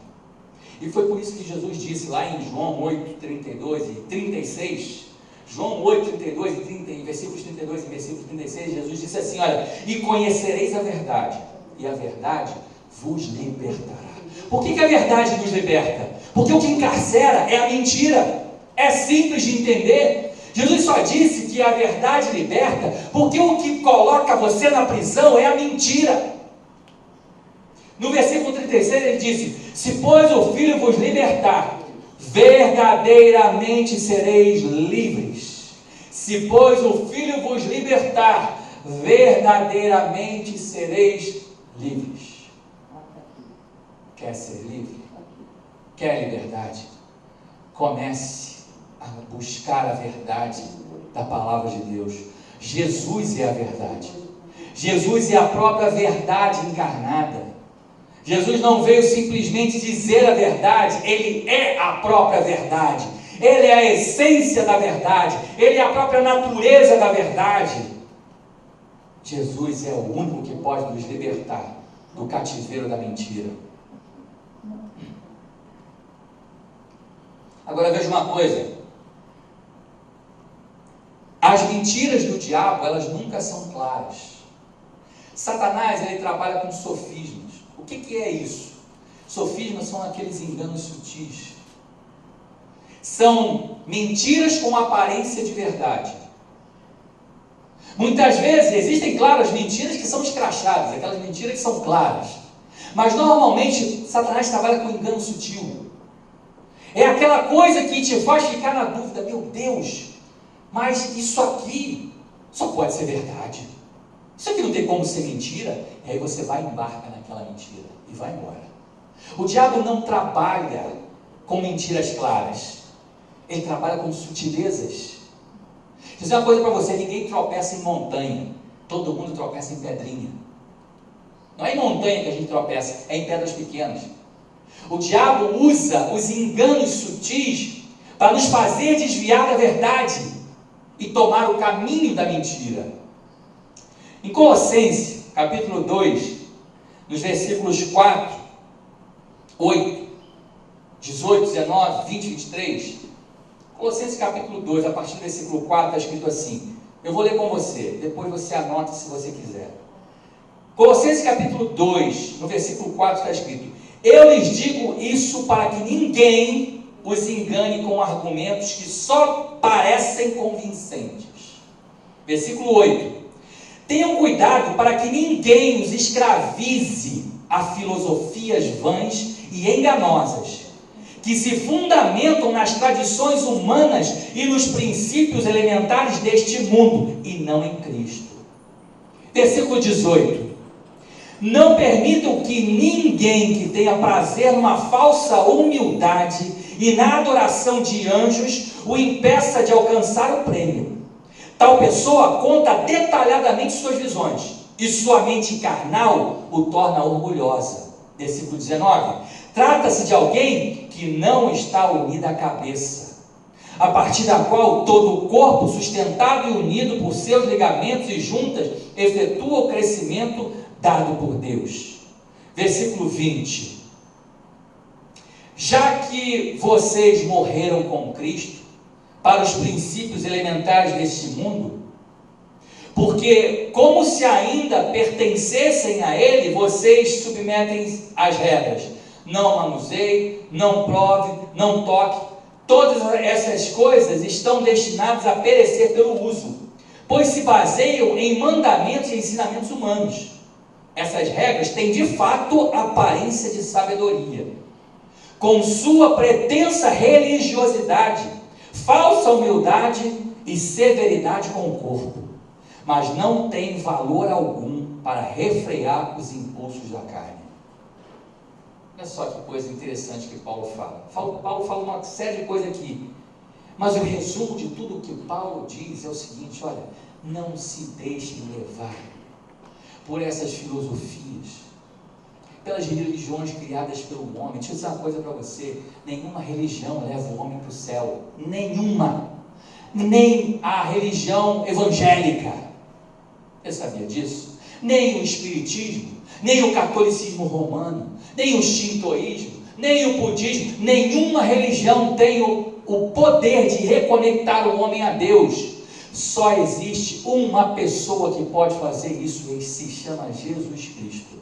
E foi por isso que Jesus disse lá em João 8, 32 e 36, João 8, 32 e 30, em versículos 32 e versículos 36, Jesus disse assim, olha, e conhecereis a verdade, e a verdade vos libertará. Por que a verdade nos liberta? Porque o que encarcera é a mentira. É simples de entender. Jesus só disse que a verdade liberta, porque o que coloca você na prisão é a mentira. No versículo 36 ele disse, se pois o Filho vos libertar, verdadeiramente sereis livres. Se pois o Filho vos libertar, verdadeiramente sereis livres. Quer ser livre? Quer liberdade? Comece a buscar a verdade da palavra de Deus. Jesus é a verdade. Jesus é a própria verdade encarnada. Jesus não veio simplesmente dizer a verdade, ele é a própria verdade. Ele é a essência da verdade, ele é a própria natureza da verdade. Jesus é o único que pode nos libertar do cativeiro da mentira. Agora veja uma coisa. As mentiras do diabo, elas nunca são claras. Satanás, ele trabalha com sofismas. O que é isso? Sofismas são aqueles enganos sutis. São mentiras com aparência de verdade. Muitas vezes existem, claro, as mentiras que são escrachadas, aquelas mentiras que são claras. Mas normalmente Satanás trabalha com engano sutil. É aquela coisa que te faz ficar na dúvida, meu Deus, mas isso aqui só pode ser verdade. Isso aqui não tem como ser mentira. E aí você vai e embarca naquela mentira e vai embora. O diabo não trabalha com mentiras claras. Ele trabalha com sutilezas. Vou dizer uma coisa para você, ninguém tropeça em montanha. Todo mundo tropeça em pedrinha. Não é em montanha que a gente tropeça, é em pedras pequenas. O diabo usa os enganos sutis para nos fazer desviar da verdade e tomar o caminho da mentira. Em Colossenses, capítulo 2, nos versículos 4 8, 18, 19, 20, 23. Colossenses capítulo 2, a partir do versículo 4, está escrito assim. Eu vou ler com você, depois você anota se você quiser. Colossenses capítulo 2, no versículo 4 está escrito: eu lhes digo isso para que ninguém os engane com argumentos que só parecem convincentes. Versículo 8: tenham cuidado para que ninguém os escravize a filosofias vãs e enganosas, que se fundamentam nas tradições humanas e nos princípios elementares deste mundo, e não em Cristo. Versículo 18: não permitam que ninguém que tenha prazer numa falsa humildade e na adoração de anjos o impeça de alcançar o prêmio. Tal pessoa conta detalhadamente suas visões, e sua mente carnal o torna orgulhosa. Versículo 19: trata-se de alguém que não está unido à cabeça, a partir da qual todo o corpo, sustentado e unido por seus ligamentos e juntas, efetua o crescimento dado por Deus. Versículo 20: já que vocês morreram com Cristo para os princípios elementares deste mundo, porque como se ainda pertencessem a Ele, vocês submetem às regras: não manuseie, não prove, não toque. Todas essas coisas estão destinadas a perecer pelo uso, pois se baseiam em mandamentos e ensinamentos humanos. Essas regras têm de fato aparência de sabedoria, com sua pretensa religiosidade, falsa humildade e severidade com o corpo, mas não tem valor algum para refrear os impulsos da carne. Olha só que coisa interessante que Paulo fala. Paulo fala uma série de coisas aqui, mas o resumo de tudo o que Paulo diz é o seguinte: olha, não se deixem levar por essas filosofias, pelas religiões criadas pelo homem. Deixa eu dizer uma coisa para você: nenhuma religião leva o homem para o céu, nenhuma, nem a religião evangélica, você sabia disso? Nem o espiritismo, nem o catolicismo romano, nem o shintoísmo, nem o budismo, nenhuma religião tem o poder de reconectar o homem a Deus. Só existe uma pessoa que pode fazer isso, e se chama Jesus Cristo.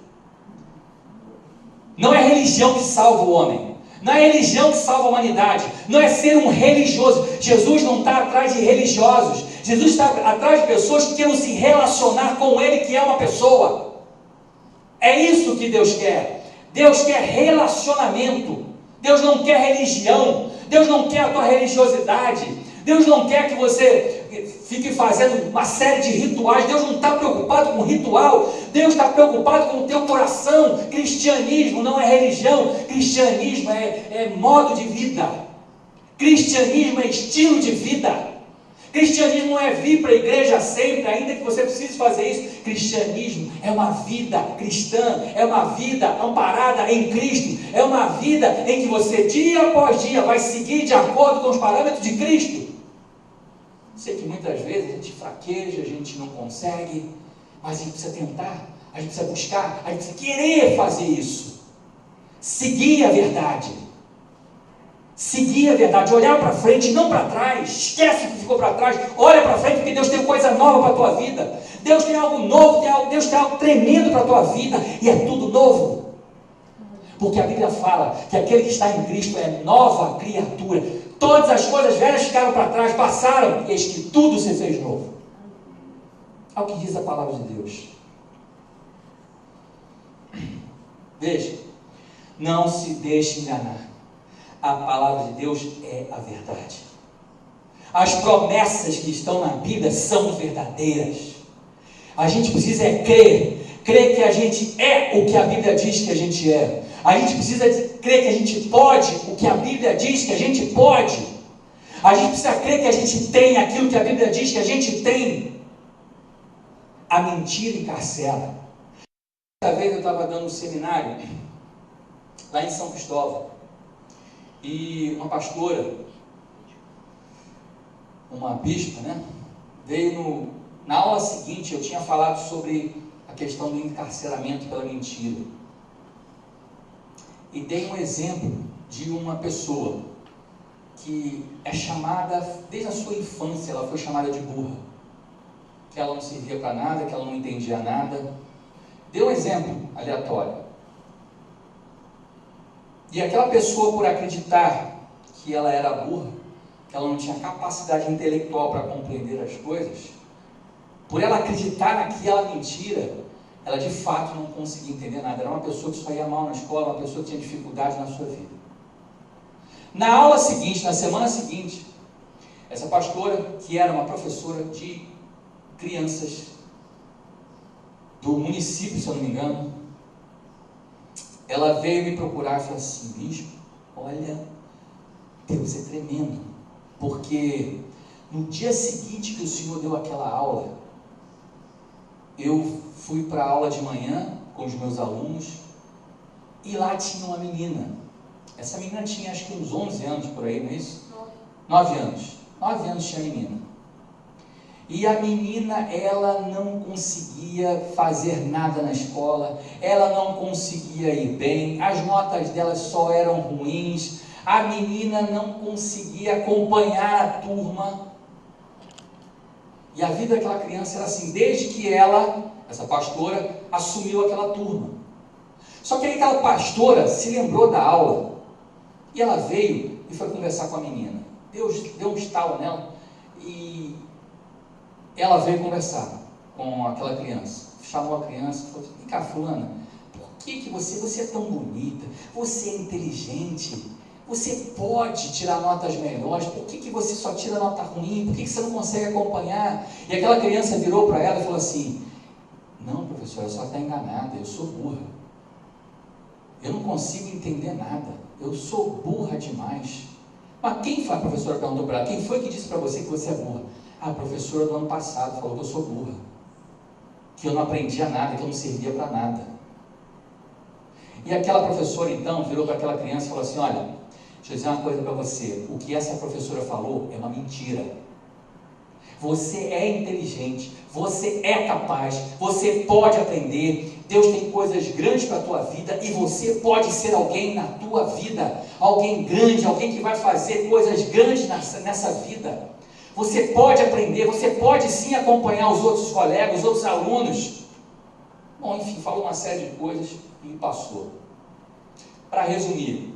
Não é religião que salva o homem, não é religião que salva a humanidade, não é ser um religioso. Jesus não está atrás de religiosos, Jesus está atrás de pessoas que queiram se relacionar com Ele, que é uma pessoa. É isso que Deus quer. Deus quer relacionamento. Deus não quer religião. Deus não quer a tua religiosidade. Deus não quer que você fique fazendo uma série de rituais. Deus não está preocupado com ritual. Deus está preocupado com o teu coração. Cristianismo não é religião. Cristianismo é modo de vida. Cristianismo é estilo de vida. Cristianismo não é vir para a igreja sempre, ainda que você precise fazer isso. Cristianismo é uma vida cristã, é uma vida amparada em Cristo, é uma vida em que você dia após dia vai seguir de acordo com os parâmetros de Cristo. Sei que muitas vezes a gente fraqueja, a gente não consegue, mas a gente precisa tentar, a gente precisa buscar, a gente precisa querer fazer isso, seguir a verdade. Seguir a verdade, olhar para frente, não para trás. Esquece o que ficou para trás, olha para frente, porque Deus tem coisa nova para a tua vida. Deus tem algo novo, Deus tem algo tremendo para a tua vida, e é tudo novo. Porque a Bíblia fala que aquele que está em Cristo é nova criatura. Todas as coisas velhas ficaram para trás, passaram, e eis que tudo se fez novo. É o que diz a palavra de Deus. Veja, não se deixe enganar. A palavra de Deus é a verdade. As promessas que estão na Bíblia são verdadeiras. A gente precisa crer que a gente é o que a Bíblia diz que a gente é. A gente precisa crer que a gente pode o que a Bíblia diz que a gente pode. A gente precisa crer que a gente tem aquilo que a Bíblia diz que a gente tem. A mentira encarcera. Uma vez eu estava dando um seminário lá em São Cristóvão. E uma pastora, uma bispa, veio na aula seguinte. Eu tinha falado sobre a questão do encarceramento pela mentira. e dei um exemplo de uma pessoa que é chamada, desde a sua infância, ela foi chamada de burra, que ela não servia para nada, que ela não entendia nada. Dei um exemplo aleatório. E aquela pessoa, por acreditar que ela era burra, que ela não tinha capacidade intelectual para compreender as coisas, por ela acreditar naquela mentira, ela de fato não conseguia entender nada. Era uma pessoa que só ia mal na escola, uma pessoa que tinha dificuldade na sua vida. Na aula seguinte, na semana seguinte, essa pastora, que era uma professora de crianças do município, se eu não me engano, ela veio me procurar e falou assim: bispo, olha, Deus é tremendo, porque no dia seguinte que o senhor deu aquela aula, eu fui para a aula de manhã com os meus alunos, e lá tinha uma menina. Essa menina tinha acho que uns 11 anos por aí, não é isso? 9 anos. 9 anos tinha a menina. E a menina, ela não conseguia fazer nada na escola, ela não conseguia ir bem, as notas dela só eram ruins, a menina não conseguia acompanhar a turma. E a vida daquela criança era assim, desde que ela, essa pastora, assumiu aquela turma. Só que aí aquela pastora se lembrou da aula, e ela veio e foi conversar com a menina. Deus deu um estalo nela, e ela veio conversar com aquela criança. Chamou a criança e falou: vem cá, fulana, por que você é tão bonita, você é inteligente, você pode tirar notas melhores, por que você só tira nota ruim, por que você não consegue acompanhar? E aquela criança virou para ela e falou assim: não, professora, a senhora está enganada, eu sou burra, eu não consigo entender nada, eu sou burra demais. Mas quem foi? A professora perguntou para ela: quem foi que disse para você que você é burra? A professora do ano passado falou que eu sou burra, que eu não aprendia nada, que eu não servia para nada. E aquela professora então virou para aquela criança e falou assim: olha, deixa eu dizer uma coisa para você, o que essa professora falou é uma mentira. Você é inteligente, você é capaz, você pode aprender, Deus tem coisas grandes para a tua vida, e você pode ser alguém na tua vida, alguém grande, alguém que vai fazer coisas grandes nessa vida. Você pode aprender, você pode sim acompanhar os outros colegas, os outros alunos. Bom, enfim, falou uma série de coisas e passou. Para resumir,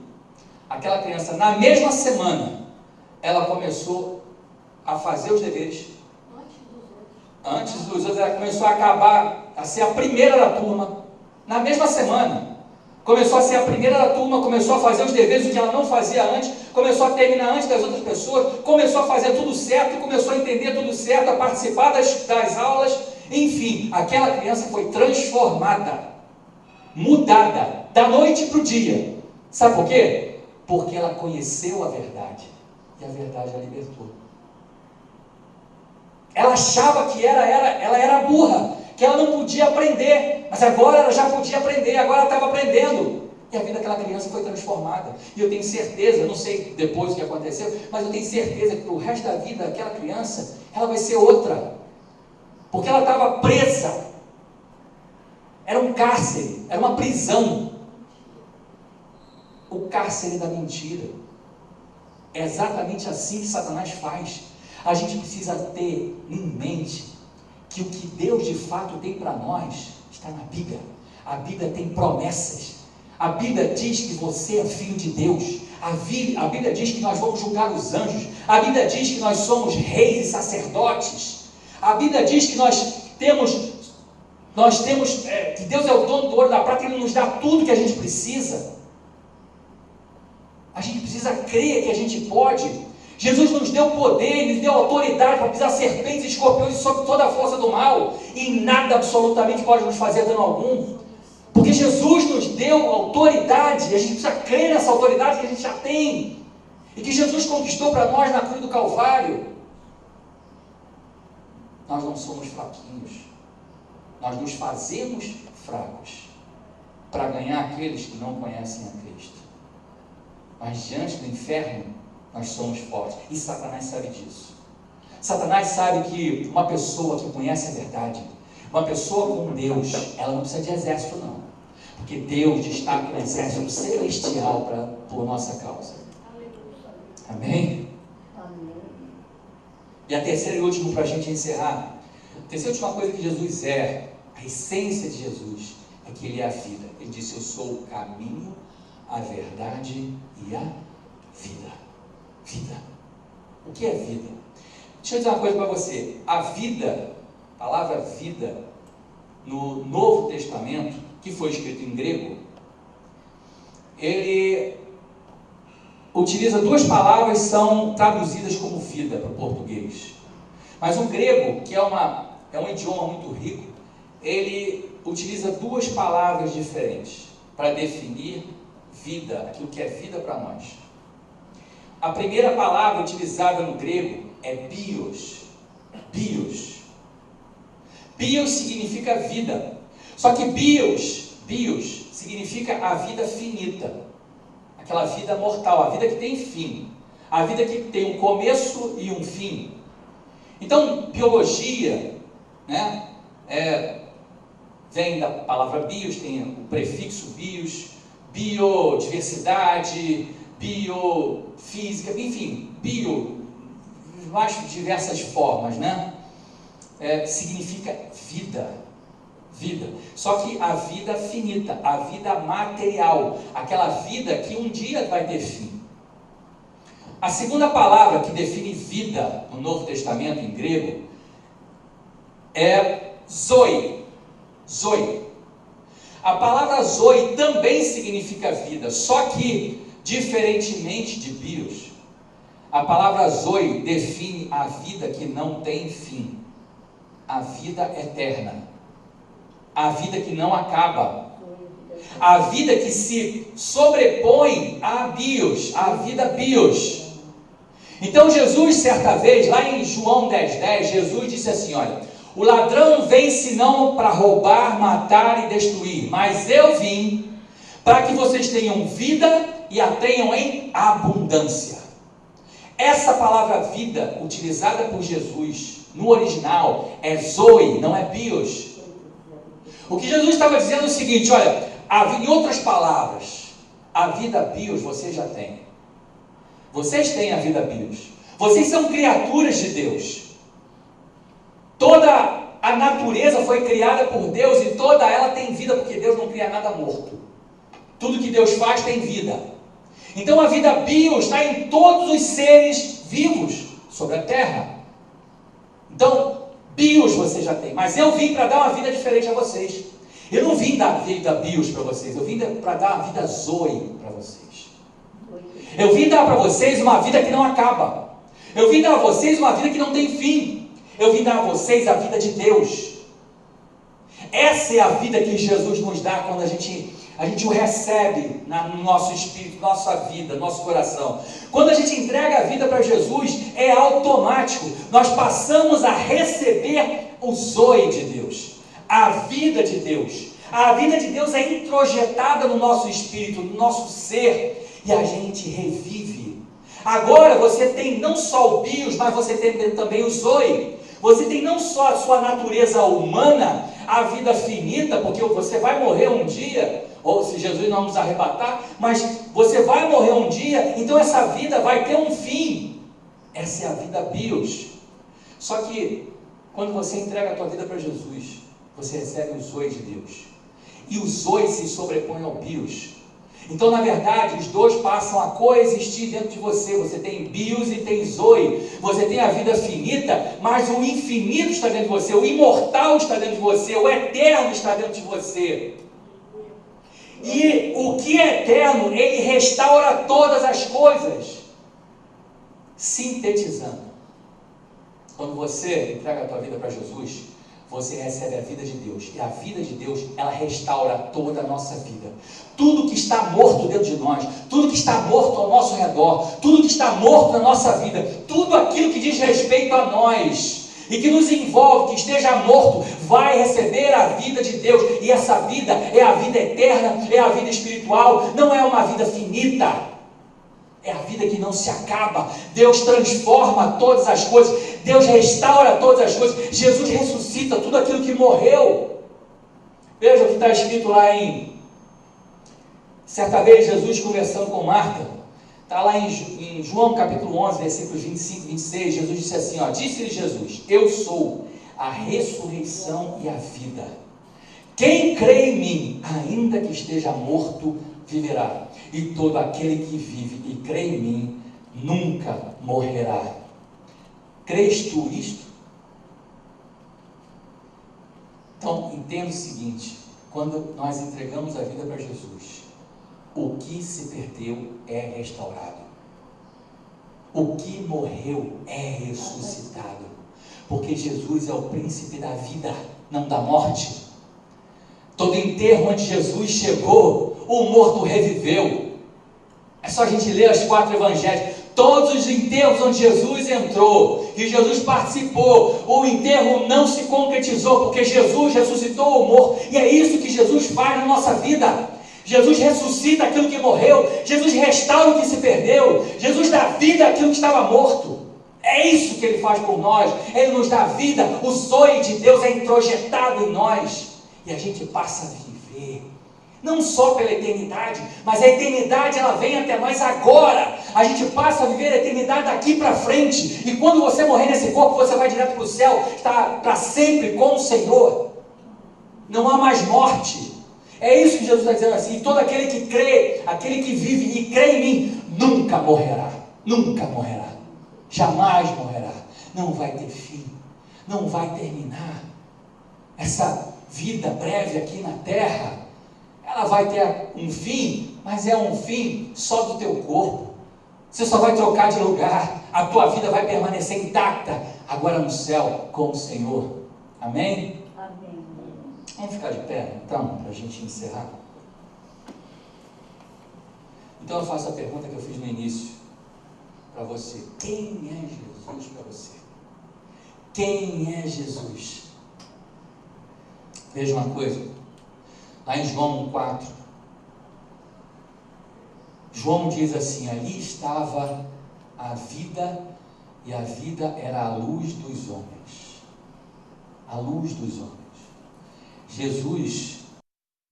aquela criança, na mesma semana, ela começou a fazer os deveres. Antes dos outros, ela começou a ser a primeira da turma. Na mesma semana, começou a ser a primeira da turma, começou a fazer os deveres, o que ela não fazia antes, começou a terminar antes das outras pessoas, começou a fazer tudo certo, começou a entender tudo certo, a participar das aulas. Enfim, aquela criança foi transformada, mudada, da noite para o dia. Sabe por quê? Porque ela conheceu a verdade, e a verdade a libertou. Ela achava que ela era burra, que ela não podia aprender, mas agora ela já podia aprender, agora ela estava aprendendo. E a vida daquela criança foi transformada. E eu tenho certeza, não sei depois o que aconteceu, mas eu tenho certeza que o resto da vida daquela criança, ela vai ser outra. Porque ela estava presa. Era um cárcere, era uma prisão. O cárcere da mentira. É exatamente assim que Satanás faz. A gente precisa ter em mente que o que Deus de fato tem para nós está na Bíblia. A Bíblia tem promessas. A Bíblia diz que você é filho de Deus. A Bíblia diz que nós vamos julgar os anjos. A Bíblia diz que nós somos reis e sacerdotes. A Bíblia diz que nós temos que Deus é o dono do ouro e da prata, Ele nos dá tudo que a gente precisa. A gente precisa crer que a gente pode. Jesus nos deu poder, nos deu autoridade para pisar serpentes e escorpiões sobre toda a força do mal, e nada absolutamente pode nos fazer dano algum, porque Jesus nos deu autoridade, e a gente precisa crer nessa autoridade que a gente já tem, e que Jesus conquistou para nós na cruz do Calvário. Nós não somos fraquinhos, nós nos fazemos fracos, para ganhar aqueles que não conhecem a Cristo, mas diante do inferno, nós somos fortes, e Satanás sabe disso. Satanás sabe que uma pessoa que conhece a verdade, uma pessoa com Deus, ela não precisa de exército não, Porque Deus destaca um exército celestial por nossa causa. Amém? E a terceira e última, para a gente encerrar. A terceira e última coisa que Jesus é, a essência de Jesus, é que Ele é a vida. Ele disse: eu sou o caminho, a verdade e a vida. Vida. O que é vida? Deixa eu dizer uma coisa para você. A vida, a palavra vida, no Novo Testamento, que foi escrito em grego, ele utiliza duas palavras que são traduzidas como vida para o português. Mas o grego, que é um idioma muito rico, ele utiliza duas palavras diferentes para definir vida, aquilo que é vida para nós. A primeira palavra utilizada no grego é bios. Bios. Bios significa vida. Só que bios significa a vida finita. Aquela vida mortal, a vida que tem fim. A vida que tem um começo e um fim. Então, biologia, né, vem da palavra bios, tem o prefixo bios, biodiversidade, biofísica, enfim, mais diversas formas, né? Significa vida. Vida. Só que a vida finita, a vida material, aquela vida que um dia vai ter fim. A segunda palavra que define vida no Novo Testamento em grego é zoe. Zoe. A palavra zoe também significa vida, só que, diferentemente de bios, a palavra zoe define a vida que não tem fim, a vida eterna. A vida que não acaba, a vida que se sobrepõe a bios, a vida bios. Então Jesus, certa vez, lá em João 10:10, Jesus disse assim: olha, o ladrão vem senão para roubar, matar e destruir, mas eu vim para que vocês tenham vida e a tenham em abundância. Essa palavra vida, utilizada por Jesus no original, é zoe, não é bios. O que Jesus estava dizendo é o seguinte: olha, em outras palavras, a vida bios vocês já têm. Vocês têm a vida bios. Vocês são criaturas de Deus. Toda a natureza foi criada por Deus e toda ela tem vida, porque Deus não cria nada morto. Tudo que Deus faz tem vida. Então a vida bios está em todos os seres vivos sobre a terra. Então, bios você já tem, mas eu vim para dar uma vida diferente a vocês. Eu não vim dar vida bios para vocês, eu vim para dar uma vida zoe para vocês. Eu vim dar para vocês uma vida que não acaba. Eu vim dar a vocês uma vida que não tem fim. Eu vim dar a vocês a vida de Deus. Essa é a vida que Jesus nos dá quando a gente o recebe no nosso espírito, nossa vida, nosso coração. Quando a gente entrega a vida para Jesus, é automático. Nós passamos a receber o zoe de Deus, a vida de Deus. A vida de Deus é introjetada no nosso espírito, no nosso ser, e a gente revive. Agora você tem não só o bios, mas você tem também o zoe. Você tem não só a sua natureza humana, a vida finita, porque você vai morrer um dia, ou se Jesus não nos arrebatar, mas você vai morrer um dia, então essa vida vai ter um fim. Essa é a vida bios. Só que, quando você entrega a tua vida para Jesus, você recebe o zoe de Deus. E o zoe se sobrepõe ao bios. Então, na verdade, os dois passam a coexistir dentro de você. Você tem bios e tem zoe. Você tem a vida finita, mas o infinito está dentro de você. O imortal está dentro de você. O eterno está dentro de você. E o que é eterno, ele restaura todas as coisas. Sintetizando, quando você entrega a tua vida para Jesus, você recebe a vida de Deus. E a vida de Deus, ela restaura toda a nossa vida. Tudo que está morto dentro de nós, tudo que está morto ao nosso redor, tudo que está morto na nossa vida, tudo aquilo que diz respeito a nós e que nos envolve, que esteja morto, vai receber a vida de Deus. E essa vida é a vida eterna, é a vida espiritual, não é uma vida finita. É a vida que não se acaba. Deus transforma todas as coisas. Deus restaura todas as coisas. Jesus ressuscita tudo aquilo que morreu. Veja o que está escrito lá em Certa vez, Jesus conversando com Marta, está lá em João capítulo 11, versículos 25 e 26, Jesus disse assim, ó, disse-lhe Jesus, eu sou a ressurreição e a vida. Quem crê em mim, ainda que esteja morto, viverá. E todo aquele que vive e crê em mim, nunca morrerá. Crês tu isto? Então, entenda o seguinte, quando nós entregamos a vida para Jesus, o que se perdeu é restaurado. O que morreu é ressuscitado. Porque Jesus é o príncipe da vida, não da morte. Todo enterro onde Jesus chegou, o morto reviveu. É só a gente ler os 4 evangelhos. Todos os enterros onde Jesus entrou, que Jesus participou, o enterro não se concretizou, porque Jesus ressuscitou o morto. E é isso que Jesus faz na nossa vida. Jesus ressuscita aquilo que morreu, Jesus restaura o que se perdeu, Jesus dá vida àquilo que estava morto. É isso que Ele faz por nós. Ele nos dá vida, o zoe de Deus é introjetado em nós, e a gente passa a viver, não só pela eternidade, mas a eternidade ela vem até nós agora. A gente passa a viver a eternidade daqui para frente, e quando você morrer nesse corpo, você vai direto para o céu, está para sempre com o Senhor. Não há mais morte. É isso que Jesus está dizendo assim, todo aquele que crê, aquele que vive e crê em mim, nunca morrerá, nunca morrerá, jamais morrerá, não vai ter fim, não vai terminar. Essa vida breve aqui na terra, ela vai ter um fim, mas é um fim só do teu corpo. Você só vai trocar de lugar, a tua vida vai permanecer intacta, agora no céu com o Senhor. Amém? Amém. Vamos ficar de pé, então, para a gente encerrar. Então eu faço a pergunta que eu fiz no início para você. Quem é Jesus para você? Quem é Jesus? Veja uma coisa, lá em João 4, João diz assim, ali estava a vida, e a vida era a luz dos homens. A luz dos homens. Jesus,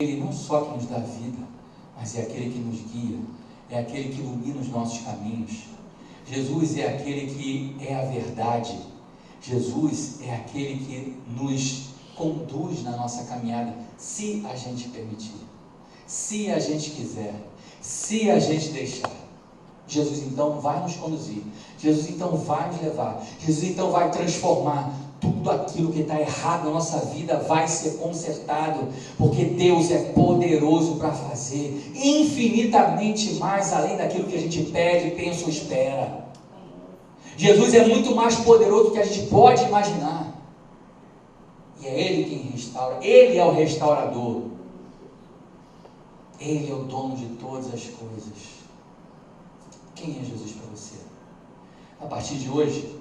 Ele não só que nos dá vida, mas é aquele que nos guia, é aquele que ilumina os nossos caminhos. Jesus é aquele que é a verdade. Jesus é aquele que nos conduz na nossa caminhada, se a gente permitir, se a gente quiser, se a gente deixar. Jesus então vai nos conduzir, Jesus então vai nos levar, Jesus então vai transformar. Tudo aquilo que está errado na nossa vida vai ser consertado, porque Deus é poderoso para fazer infinitamente mais além daquilo que a gente pede, pensa ou espera. Jesus é muito mais poderoso do que a gente pode imaginar, e é Ele quem restaura, Ele é o restaurador, Ele é o dono de todas as coisas. Quem é Jesus para você? A partir de hoje,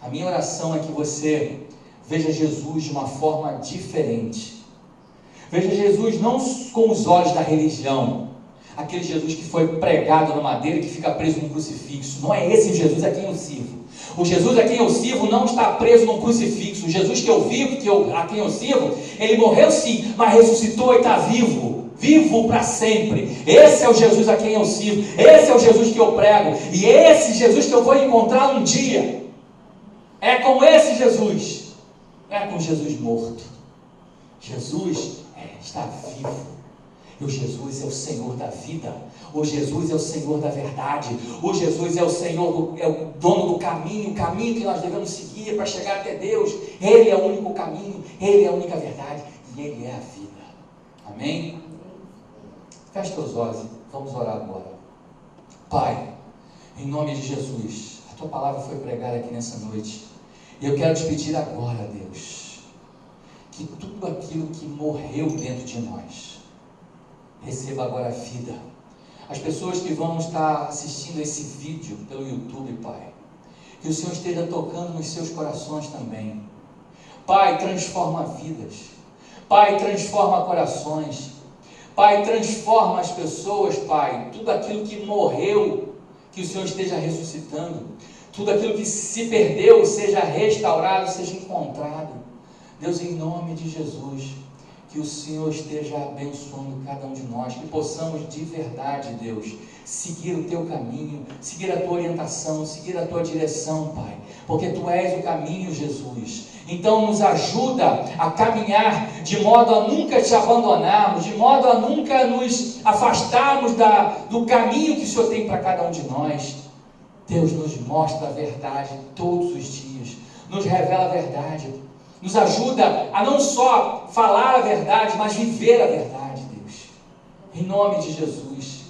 a minha oração é que você veja Jesus de uma forma diferente. Veja Jesus não com os olhos da religião, aquele Jesus que foi pregado na madeira e que fica preso num crucifixo. Não é esse o Jesus a quem eu sirvo. O Jesus a quem eu sirvo não está preso num crucifixo. O Jesus que eu vivo, a quem eu sirvo, Ele morreu sim, mas ressuscitou e está vivo. Vivo para sempre. Esse é o Jesus a quem eu sirvo. Esse é o Jesus que eu prego. E esse Jesus que eu vou encontrar um dia. É com esse Jesus. Não é com Jesus morto. Jesus está vivo. E o Jesus é o Senhor da vida. O Jesus é o Senhor da verdade. O Jesus é o Senhor, é o dono do caminho. O caminho que nós devemos seguir para chegar até Deus. Ele é o único caminho. Ele é a única verdade. E Ele é a vida. Amém? Feche teus olhos. Vamos orar agora. Pai, em nome de Jesus, a Tua palavra foi pregada aqui nessa noite. E eu quero te pedir agora, Deus, que tudo aquilo que morreu dentro de nós, receba agora a vida. As pessoas que vão estar assistindo esse vídeo pelo YouTube, Pai, que o Senhor esteja tocando nos seus corações também. Pai, transforma vidas. Pai, transforma corações. Pai, transforma as pessoas, Pai. Tudo aquilo que morreu, que o Senhor esteja ressuscitando. Tudo aquilo que se perdeu, seja restaurado, seja encontrado. Deus, em nome de Jesus, que o Senhor esteja abençoando cada um de nós, que possamos de verdade, Deus, seguir o Teu caminho, seguir a Tua orientação, seguir a Tua direção, Pai, porque Tu és o caminho, Jesus. Então nos ajuda a caminhar de modo a nunca Te abandonarmos, de modo a nunca nos afastarmos do caminho que o Senhor tem para cada um de nós. Deus nos mostra a verdade todos os dias, nos revela a verdade, nos ajuda a não só falar a verdade, mas viver a verdade, Deus. Em nome de Jesus,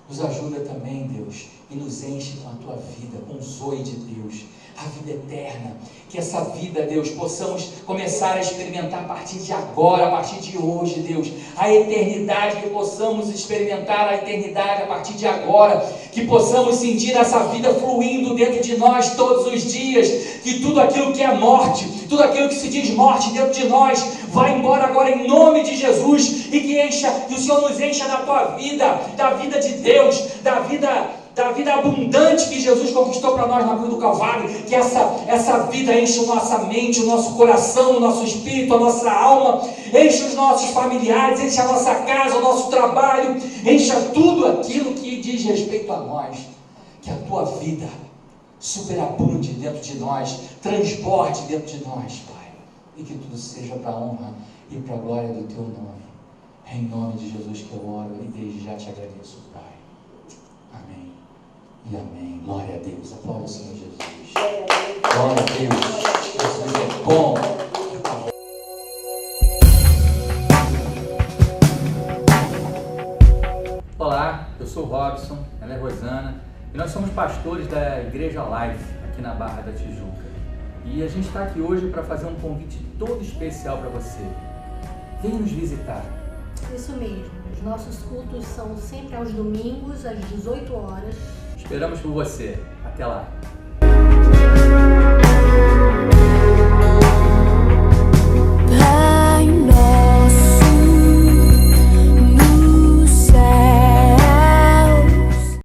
nos ajuda também, Deus, e nos enche com a Tua vida, com o zoe de Deus, a vida eterna. Que essa vida, Deus, possamos começar a experimentar a partir de agora, a partir de hoje, Deus, a eternidade, que possamos experimentar a eternidade a partir de agora, que possamos sentir essa vida fluindo dentro de nós todos os dias, que tudo aquilo que é morte, tudo aquilo que se diz morte dentro de nós, vai embora agora em nome de Jesus, e que o Senhor nos encha da Tua vida, da vida de Deus, da vida abundante que Jesus conquistou para nós na cruz do Calvário. Que essa vida enche a nossa mente, o nosso coração, o nosso espírito, a nossa alma, enche os nossos familiares, enche a nossa casa, o nosso trabalho, encha tudo aquilo que diz respeito a nós. Que a Tua vida superabunde dentro de nós, transborde dentro de nós, Pai, e que tudo seja para a honra e para a glória do Teu nome. É em nome de Jesus que eu oro e desde já Te agradeço, Pai. Amém e amém. Glória a Deus. Aplauda o Senhor Jesus. Glória a Deus. Jesus é bom. Olá, eu sou o Robson, ela é Rosana, e nós somos pastores da Igreja Life, aqui na Barra da Tijuca. E a gente está aqui hoje para fazer um convite todo especial para você. Venha nos visitar. Isso mesmo, os nossos cultos são sempre aos domingos, às 18 horas. Esperamos por você. Até lá.